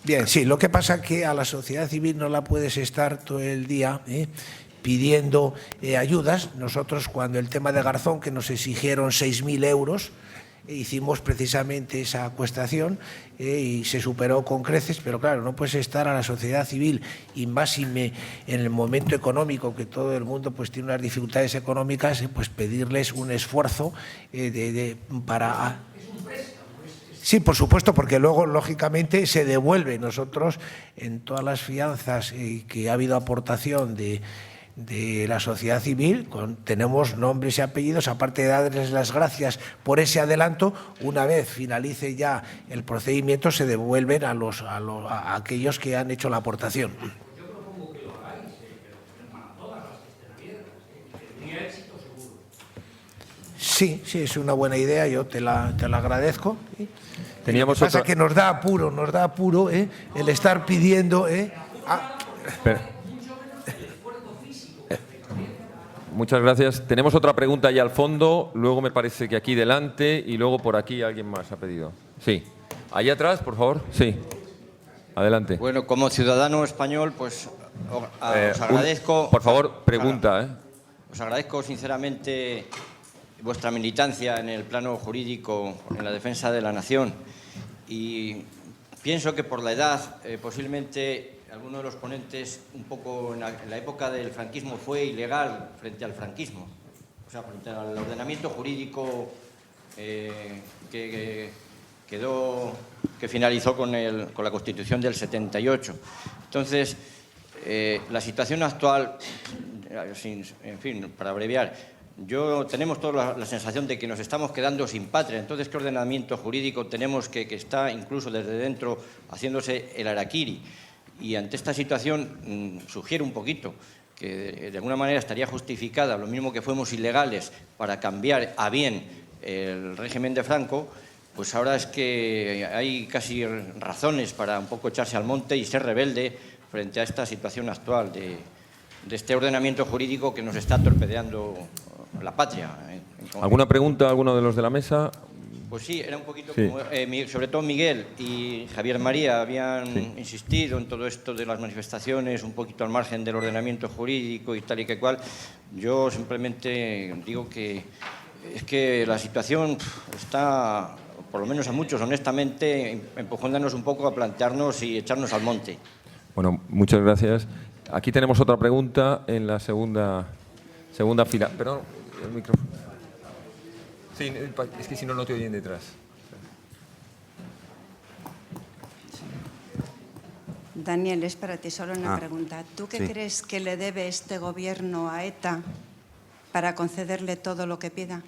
Bien, sí, lo que pasa es que a la sociedad civil no la puedes estar todo el día pidiendo ayudas. Nosotros, cuando el tema de Garzón, que nos exigieron 6.000 euros, hicimos precisamente esa acuestación y se superó con creces, pero claro, no puedes estar a la sociedad civil y máxime en el momento económico que todo el mundo pues tiene unas dificultades económicas, pues pedirles un esfuerzo para... Sí, por supuesto, porque luego, lógicamente, se devuelve. Nosotros, en todas las fianzas que ha habido aportación de la sociedad civil, tenemos nombres y apellidos, aparte de darles las gracias por ese adelanto, una vez finalice ya el procedimiento, se devuelven a aquellos que han hecho la aportación. Yo propongo que lo hagáis, que lo estén para todas las que estén abiertas, que tendría éxito seguro. Sí, es una buena idea, yo te la agradezco. Teníamos Lo que pasa otra... que nos da apuro el estar pidiendo... Muchas gracias. Tenemos otra pregunta ahí al fondo, luego me parece que aquí delante y luego por aquí alguien más ha pedido. Sí. Allá atrás, por favor. Sí. Adelante. Bueno, como ciudadano español, pues os agradezco... Por favor, pregunta. Os agradezco sinceramente vuestra militancia en el plano jurídico, en la defensa de la nación. Y pienso que por la edad, posiblemente alguno de los ponentes, un poco en la época del franquismo, fue ilegal frente al franquismo. O sea, frente al ordenamiento jurídico que finalizó con la Constitución del 78. Entonces, la situación actual, en fin, para abreviar, tenemos toda la sensación de que nos estamos quedando sin patria. Entonces, ¿qué ordenamiento jurídico tenemos que está incluso desde dentro haciéndose el harakiri? Y ante esta situación sugiero un poquito que de alguna manera estaría justificada, lo mismo que fuimos ilegales para cambiar a bien el régimen de Franco, pues ahora es que hay casi razones para un poco echarse al monte y ser rebelde frente a esta situación actual de este ordenamiento jurídico que nos está torpedeando la patria. ¿Alguna pregunta a alguno de los de la mesa? Pues sí, era un poquito Sí. como, sobre todo Miguel y Javier María habían insistido en todo esto de las manifestaciones, un poquito al margen del ordenamiento jurídico y tal y que cual. Yo simplemente digo que es que la situación está, por lo menos a muchos, honestamente, empujándonos un poco a plantearnos y echarnos al monte. Bueno, muchas gracias. Aquí tenemos otra pregunta en la segunda fila. Perdón, el micrófono. Sí, es que si no, no te oyen detrás. Daniel, es para ti solo una pregunta. ¿Tú qué crees que le debe este gobierno a ETA para concederle todo lo que pida?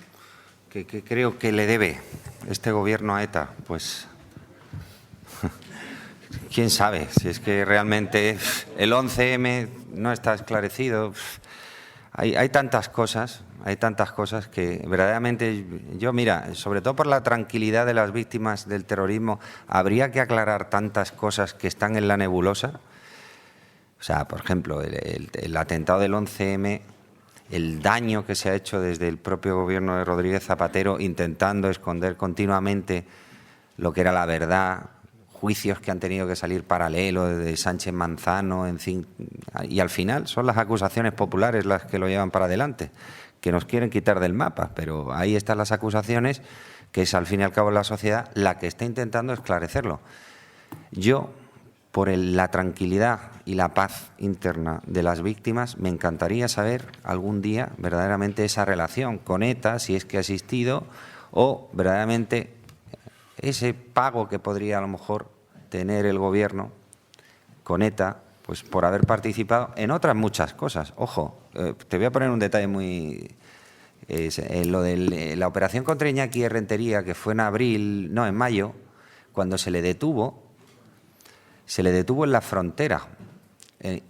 ¿Qué creo que le debe este gobierno a ETA? Pues quién sabe, si es que realmente el 11M no está esclarecido. Hay tantas cosas que verdaderamente yo, mira, sobre todo por la tranquilidad de las víctimas del terrorismo, habría que aclarar tantas cosas que están en la nebulosa. O sea, por ejemplo, el atentado del 11M, el daño que se ha hecho desde el propio gobierno de Rodríguez Zapatero intentando esconder continuamente lo que era la verdad, juicios que han tenido que salir paralelos de Sánchez Manzano, en fin, y al final son las acusaciones populares las que lo llevan para adelante, que nos quieren quitar del mapa, pero ahí están las acusaciones, que es al fin y al cabo la sociedad la que está intentando esclarecerlo. Yo, por la tranquilidad y la paz interna de las víctimas, me encantaría saber algún día verdaderamente esa relación con ETA, si es que ha existido, o verdaderamente ese pago que podría a lo mejor tener el gobierno con ETA, pues por haber participado en otras muchas cosas. Ojo, te voy a poner un detalle muy... lo de la operación contra Iñaki Errentería, que fue en mayo, cuando se le detuvo en la frontera,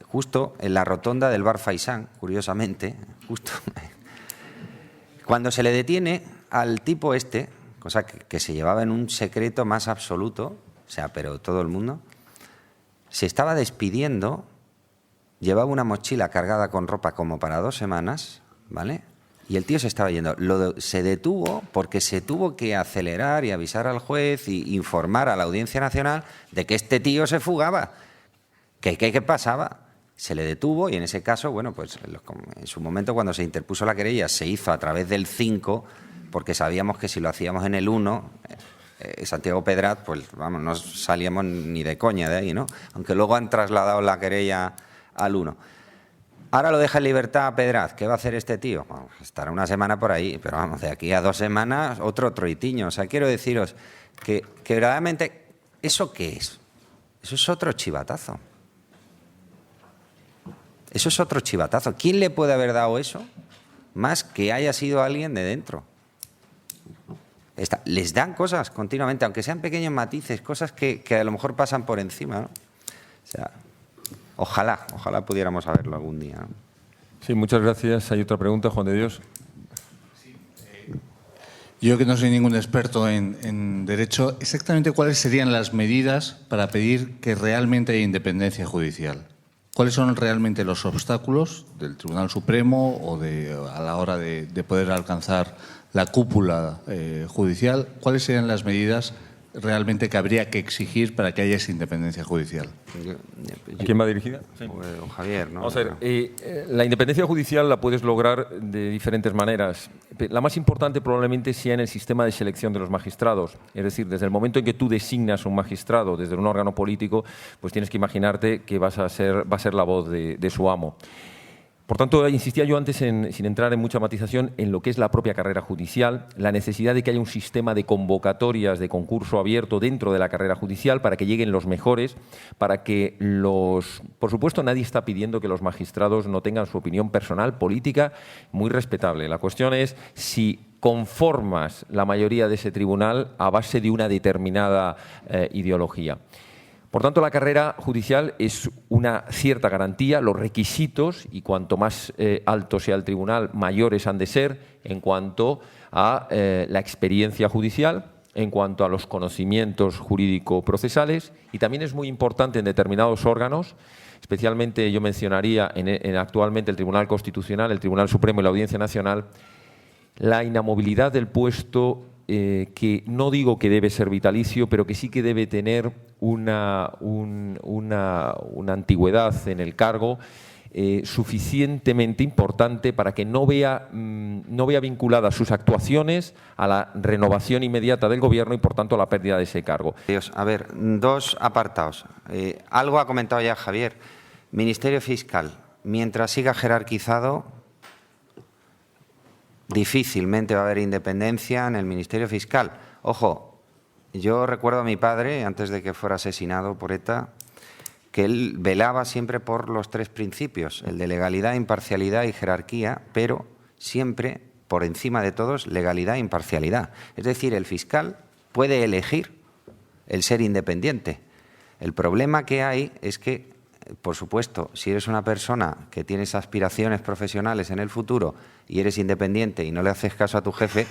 justo en la rotonda del Bar Faisán, curiosamente, justo cuando se le detiene al tipo este, cosa que se llevaba en un secreto más absoluto, o sea, pero todo el mundo, se estaba despidiendo, llevaba una mochila cargada con ropa como para 2 semanas, ¿vale? Y el tío se estaba yendo. Se detuvo porque se tuvo que acelerar y avisar al juez y informar a la Audiencia Nacional de que este tío se fugaba. ¿Qué pasaba? Se le detuvo y en ese caso, bueno, pues en su momento cuando se interpuso la querella se hizo a través del 5, porque sabíamos que si lo hacíamos en el 1, Santiago Pedraz, pues vamos, no salíamos ni de coña de ahí, ¿no? Aunque luego han trasladado la querella al 1. Ahora lo deja en libertad a Pedraz. ¿Qué va a hacer este tío? Bueno, estará una semana por ahí, pero vamos, de aquí a 2 semanas, otro troitiño. O sea, quiero deciros que verdaderamente, ¿eso qué es? Eso es otro chivatazo. Eso es otro chivatazo. ¿Quién le puede haber dado eso? Más que haya sido alguien de dentro. Les dan cosas continuamente, aunque sean pequeños matices, cosas que a lo mejor pasan por encima, ¿no? O sea, ojalá pudiéramos saberlo algún día, ¿no? Sí, muchas gracias. Hay otra pregunta, Juan de Dios. Yo, que no soy ningún experto en derecho, exactamente cuáles serían las medidas para pedir que realmente haya independencia judicial. ¿Cuáles son realmente los obstáculos del Tribunal Supremo o a la hora de poder alcanzar la cúpula judicial? ¿Cuáles serían las medidas realmente que habría que exigir para que haya esa independencia judicial? ¿A quién va dirigida? Sí. O Javier, ¿no? Vamos a ver, la independencia judicial la puedes lograr de diferentes maneras. La más importante probablemente sea en el sistema de selección de los magistrados. Es decir, desde el momento en que tú designas un magistrado desde un órgano político, pues tienes que imaginarte que va a ser la voz de su amo. Por tanto, insistía yo antes, sin entrar en mucha matización, en lo que es la propia carrera judicial, la necesidad de que haya un sistema de convocatorias, de concurso abierto dentro de la carrera judicial para que lleguen los mejores, para que Por supuesto, nadie está pidiendo que los magistrados no tengan su opinión personal, política, muy respetable. La cuestión es si conformas la mayoría de ese tribunal a base de una determinada ideología. Por tanto, la carrera judicial es una cierta garantía, los requisitos, y cuanto más alto sea el tribunal, mayores han de ser en cuanto a la experiencia judicial, en cuanto a los conocimientos jurídico-procesales, y también es muy importante en determinados órganos, especialmente yo mencionaría actualmente el Tribunal Constitucional, el Tribunal Supremo y la Audiencia Nacional, la inamovilidad del puesto, que no digo que debe ser vitalicio, pero que sí que debe tener una antigüedad en el cargo suficientemente importante para que no vea vinculadas sus actuaciones a la renovación inmediata del Gobierno y, por tanto, a la pérdida de ese cargo. A ver, 2 apartados. Algo ha comentado ya Javier, Ministerio Fiscal, mientras siga jerarquizado, difícilmente va a haber independencia en el Ministerio Fiscal. Ojo, yo recuerdo a mi padre, antes de que fuera asesinado por ETA, que él velaba siempre por los 3 principios, el de legalidad, imparcialidad y jerarquía, pero siempre, por encima de todos, legalidad e imparcialidad. Es decir, el fiscal puede elegir el ser independiente. El problema que hay es que, por supuesto, si eres una persona que tienes aspiraciones profesionales en el futuro y eres independiente y no le haces caso a tu jefe,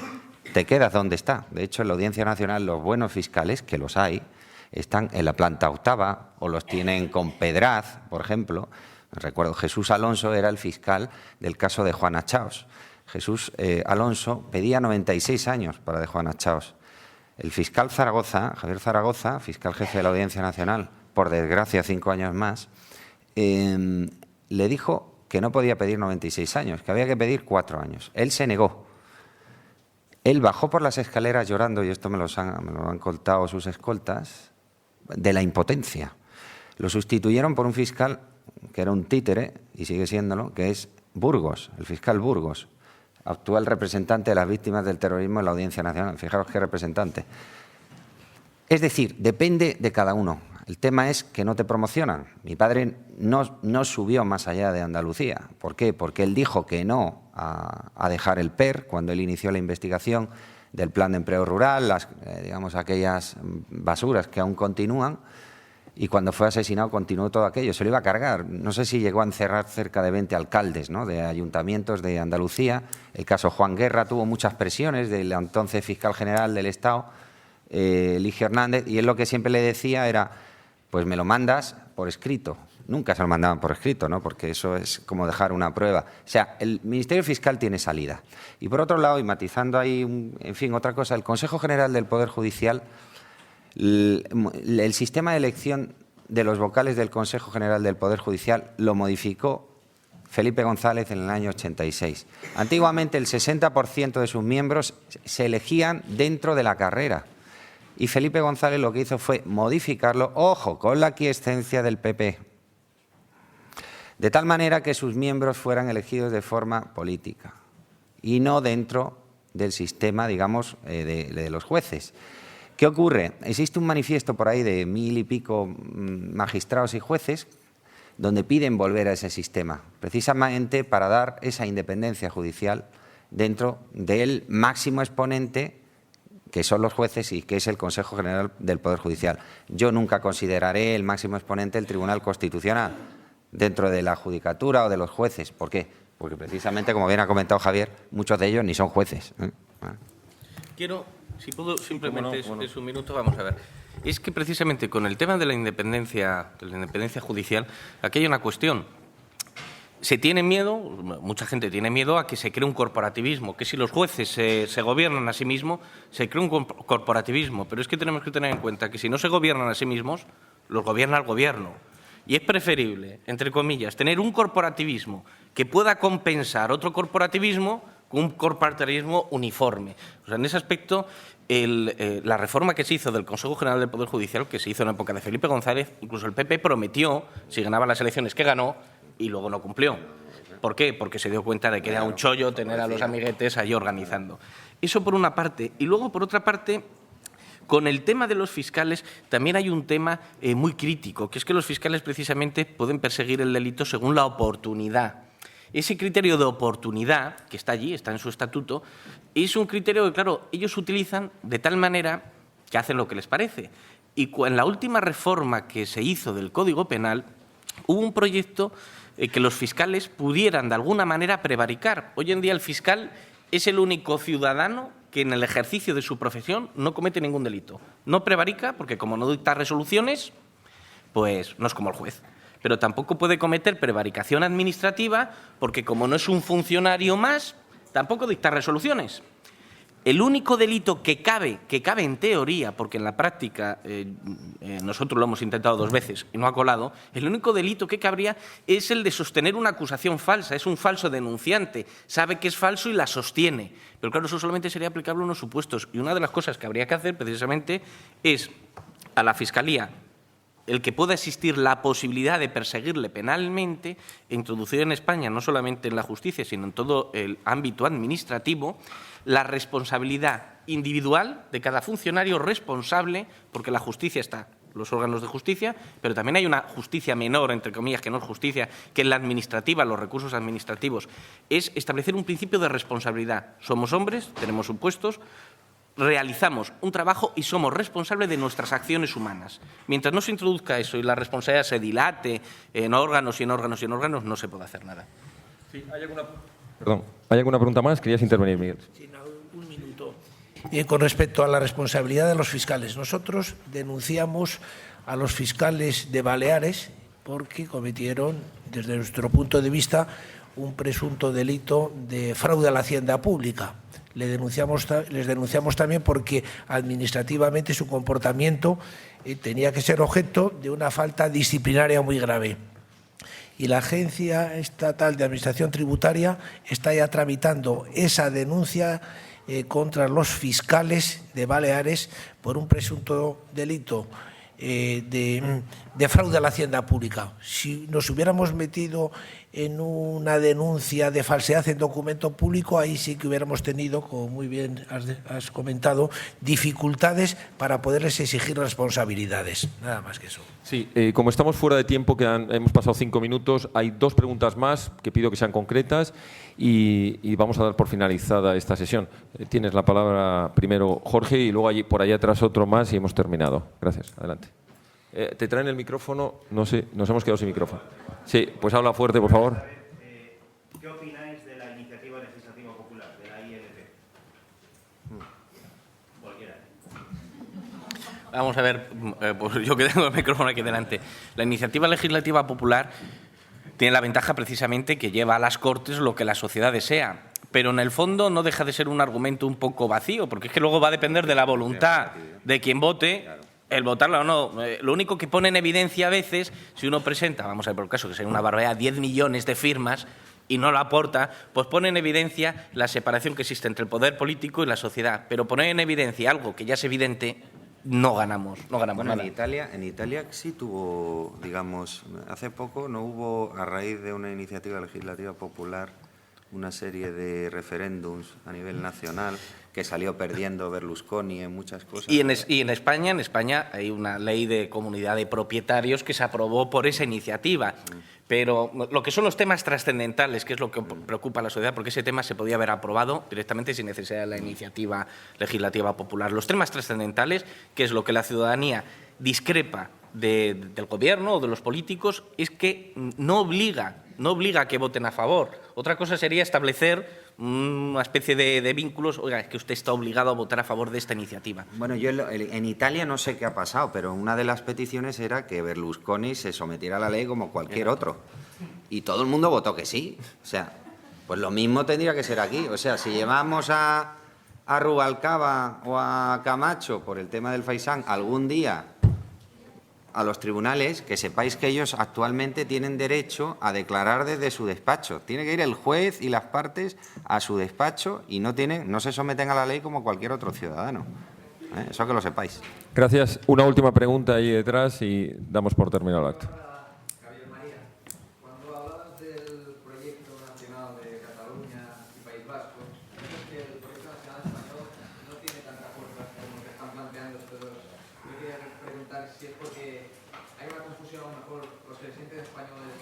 te quedas donde está. De hecho, en la Audiencia Nacional, los buenos fiscales, que los hay, están en la planta octava o los tienen con Pedraz, por ejemplo. Recuerdo, Jesús Alonso era el fiscal del caso de Juana Chaos. Jesús Alonso pedía 96 años para de Juana Chaos. El fiscal Zaragoza, Javier Zaragoza, fiscal jefe de la Audiencia Nacional, por desgracia 5 años más, le dijo que no podía pedir 96 años, que había que pedir 4 años. Él se negó. Él bajó por las escaleras llorando, y esto me lo han contado sus escoltas, de la impotencia. Lo sustituyeron por un fiscal que era un títere, y sigue siéndolo, que es Burgos, el fiscal Burgos, actual representante de las víctimas del terrorismo en la Audiencia Nacional. Fijaros qué representante. Es decir, depende de cada uno. El tema es que no te promocionan. Mi padre no subió más allá de Andalucía. ¿Por qué? Porque él dijo que no a dejar el PER cuando él inició la investigación del Plan de Empleo Rural, digamos, aquellas basuras que aún continúan, y cuando fue asesinado continuó todo aquello. Se lo iba a cargar. No sé si llegó a encerrar cerca de 20 alcaldes, ¿no?, de ayuntamientos de Andalucía. El caso Juan Guerra tuvo muchas presiones del entonces fiscal general del Estado, Eligio Hernández, y él lo que siempre le decía era: pues me lo mandas por escrito. Nunca se lo mandaban por escrito, ¿no?, porque eso es como dejar una prueba. O sea, el Ministerio Fiscal tiene salida. Y por otro lado, y matizando ahí, en fin, otra cosa, el Consejo General del Poder Judicial, el sistema de elección de los vocales del Consejo General del Poder Judicial lo modificó Felipe González en el año 86. Antiguamente el 60% de sus miembros se elegían dentro de la carrera. Y Felipe González lo que hizo fue modificarlo, ojo, con la aquiescencia del PP, de tal manera que sus miembros fueran elegidos de forma política y no dentro del sistema, digamos, de los jueces. ¿Qué ocurre? Existe un manifiesto por ahí de 1000 y pico magistrados y jueces donde piden volver a ese sistema, precisamente para dar esa independencia judicial dentro del máximo exponente que son los jueces y que es el Consejo General del Poder Judicial. Yo nunca consideraré el máximo exponente el Tribunal Constitucional dentro de la judicatura o de los jueces. ¿Por qué? Porque precisamente, como bien ha comentado Javier, muchos de ellos ni son jueces. Quiero, si puedo, simplemente es un minuto, vamos a ver. Es que precisamente con el tema de la independencia judicial, aquí hay una cuestión. Se tiene miedo, mucha gente tiene miedo a que se cree un corporativismo, que si los jueces se gobiernan a sí mismos, se crea un corporativismo. Pero es que tenemos que tener en cuenta que si no se gobiernan a sí mismos, los gobierna el gobierno. Y es preferible, entre comillas, tener un corporativismo que pueda compensar otro corporativismo con un corporativismo uniforme. O sea, en ese aspecto, la reforma que se hizo del Consejo General del Poder Judicial, que se hizo en la época de Felipe González, incluso el PP prometió, si ganaba las elecciones, que ganó, y luego no cumplió. ¿Por qué? Porque se dio cuenta de que era un chollo tener a los amiguetes ahí organizando. Eso por una parte. Y luego, por otra parte, con el tema de los fiscales también hay un tema muy crítico, que es que los fiscales precisamente pueden perseguir el delito según la oportunidad. Ese criterio de oportunidad, que está allí, está en su estatuto, es un criterio que, claro, ellos utilizan de tal manera que hacen lo que les parece. Y en la última reforma que se hizo del Código Penal, hubo un proyecto que los fiscales pudieran de alguna manera prevaricar. Hoy en día el fiscal es el único ciudadano que en el ejercicio de su profesión no comete ningún delito. No prevarica porque como no dicta resoluciones, pues no es como el juez. Pero tampoco puede cometer prevaricación administrativa porque como no es un funcionario más, tampoco dicta resoluciones. El único delito que cabe en teoría, porque en la práctica nosotros lo hemos intentado 2 veces y no ha colado, el único delito que cabría es el de sostener una acusación falsa. Es un falso denunciante, sabe que es falso y la sostiene. Pero claro, eso solamente sería aplicable a unos supuestos. Y una de las cosas que habría que hacer precisamente es a la Fiscalía el que pueda existir la posibilidad de perseguirle penalmente e introducir en España, no solamente en la justicia, sino en todo el ámbito administrativo, la responsabilidad individual de cada funcionario responsable, porque la justicia está, los órganos de justicia, pero también hay una justicia menor, entre comillas, que no es justicia, que es la administrativa, los recursos administrativos, es establecer un principio de responsabilidad. Somos hombres, tenemos supuestos, realizamos un trabajo y somos responsables de nuestras acciones humanas. Mientras no se introduzca eso y la responsabilidad se dilate en órganos y en órganos y en órganos, no se puede hacer nada. Sí, ¿hay alguna pregunta más? ¿Querías intervenir, Miguel? Sí, no, un minuto. Con respecto a la responsabilidad de los fiscales, nosotros denunciamos a los fiscales de Baleares porque cometieron, desde nuestro punto de vista, un presunto delito de fraude a la hacienda pública. Les denunciamos también porque administrativamente su comportamiento tenía que ser objeto de una falta disciplinaria muy grave. Y la Agencia Estatal de Administración Tributaria está ya tramitando esa denuncia contra los fiscales de Baleares por un presunto delito de fraude a la hacienda pública. Si nos hubiéramos metido en una denuncia de falsedad en documento público, ahí sí que hubiéramos tenido, como muy bien has comentado, dificultades para poderles exigir responsabilidades. Nada más que eso. Sí, como estamos fuera de tiempo, hemos pasado 5 minutos, hay 2 preguntas más que pido que sean concretas y vamos a dar por finalizada esta sesión. Tienes la palabra primero, Jorge, y luego por allá atrás otro más y hemos terminado. Gracias. Adelante. ¿Te traen el micrófono? No sé, nos hemos quedado sin micrófono. Sí, pues habla fuerte, por favor. ¿Qué opináis de la iniciativa legislativa popular, de la ILP? Cualquiera. Vamos a ver, pues yo que tengo el micrófono aquí delante. La iniciativa legislativa popular tiene la ventaja precisamente que lleva a las Cortes lo que la sociedad desea. Pero en el fondo no deja de ser un argumento un poco vacío, porque es que luego va a depender de la voluntad de quien vote el votarla o no. Lo único que pone en evidencia a veces, si uno presenta, vamos a ver por el caso, que sea una barbaridad, 10 millones de firmas y no la aporta, pues pone en evidencia la separación que existe entre el poder político y la sociedad. Pero poner en evidencia algo que ya es evidente, no ganamos nada. En Italia sí tuvo, digamos, hace poco no hubo, a raíz de una iniciativa legislativa popular, una serie de referéndums a nivel nacional que salió perdiendo Berlusconi en muchas cosas. Y en España hay una ley de comunidad de propietarios que se aprobó por esa iniciativa. Pero lo que son los temas trascendentales, que es lo que preocupa a la sociedad, porque ese tema se podía haber aprobado directamente sin necesidad de la iniciativa legislativa popular. Los temas trascendentales, que es lo que la ciudadanía discrepa del gobierno o de los políticos, es que no obliga a que voten a favor. Otra cosa sería establecer una especie de vínculos, oiga, es que usted está obligado a votar a favor de esta iniciativa. Bueno, yo en Italia no sé qué ha pasado, pero una de las peticiones era que Berlusconi se sometiera a la ley como cualquier otro. Y todo el mundo votó que sí. O sea, pues lo mismo tendría que ser aquí. O sea, si llevamos a Rubalcaba o a Camacho por el tema del Faisán algún día a los tribunales, que sepáis que ellos actualmente tienen derecho a declarar desde su despacho. Tiene que ir el juez y las partes a su despacho y no se someten a la ley como cualquier otro ciudadano. Eso que lo sepáis. Gracias. Una última pregunta ahí detrás y damos por terminado el acto. Javier María, cuando hablabas del proyecto nacional de Cataluña y País Vasco, dices que el proyecto nacional español no tiene tanta fuerza como lo que están planteando estos dos. Yo quería preguntar si es porque hay una confusión, a lo mejor los presidentes españoles,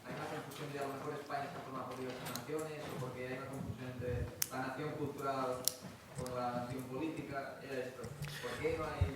hay una confusión de a lo mejor España está formada por diversas naciones, o porque hay una confusión entre la nación cultural con la nación política. Esto. ¿Por qué no hay...?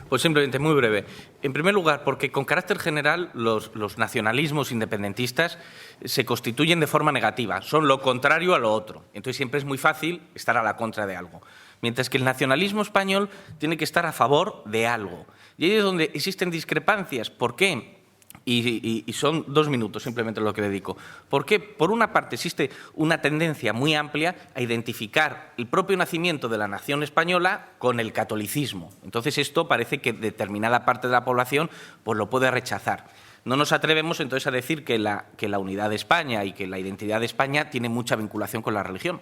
Pues simplemente, muy breve. En primer lugar, porque con carácter general los nacionalismos independentistas se constituyen de forma negativa, son lo contrario a lo otro. Entonces siempre es muy fácil estar a la contra de algo. Mientras que el nacionalismo español tiene que estar a favor de algo. Y ahí es donde existen discrepancias. ¿Por qué? Y son 2 minutos simplemente lo que dedico. Porque, por una parte, existe una tendencia muy amplia a identificar el propio nacimiento de la nación española con el catolicismo. Entonces, esto parece que determinada parte de la población pues, lo puede rechazar. No nos atrevemos entonces a decir que la unidad de España y que la identidad de España tiene mucha vinculación con la religión.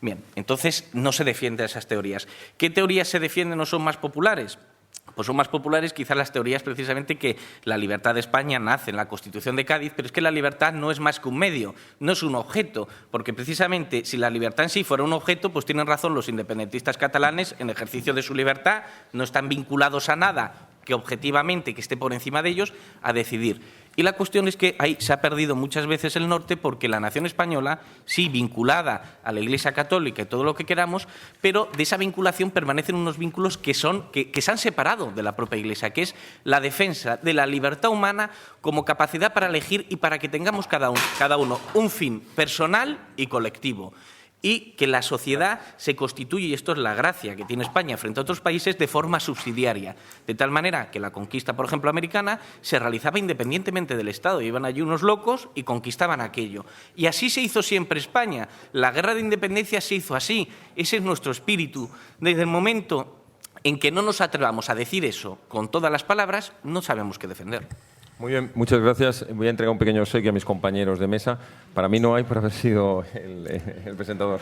Bien, entonces no se defienden esas teorías. ¿Qué teorías se defienden o son más populares? pues son más populares quizás las teorías precisamente que la libertad de España nace en la Constitución de Cádiz, pero es que la libertad no es más que un medio, no es un objeto, porque precisamente si la libertad en sí fuera un objeto, pues tienen razón los independentistas catalanes en ejercicio de su libertad, no están vinculados a nada que objetivamente, que esté por encima de ellos, a decidir. Y la cuestión es que ahí se ha perdido muchas veces el norte porque la nación española, sí, vinculada a la Iglesia Católica y todo lo que queramos, pero de esa vinculación permanecen unos vínculos que se han separado de la propia Iglesia, que es la defensa de la libertad humana como capacidad para elegir y para que tengamos cada uno un fin personal y colectivo. Y que la sociedad se constituye, y esto es la gracia que tiene España frente a otros países, de forma subsidiaria. De tal manera que la conquista, por ejemplo, americana, se realizaba independientemente del Estado. Iban allí unos locos y conquistaban aquello. Y así se hizo siempre España. La guerra de independencia se hizo así. Ese es nuestro espíritu. Desde el momento en que no nos atrevamos a decir eso con todas las palabras, no sabemos qué defender. Muy bien, muchas gracias. Voy a entregar un pequeño obsequio a mis compañeros de mesa. Para mí no hay por haber sido el presentador.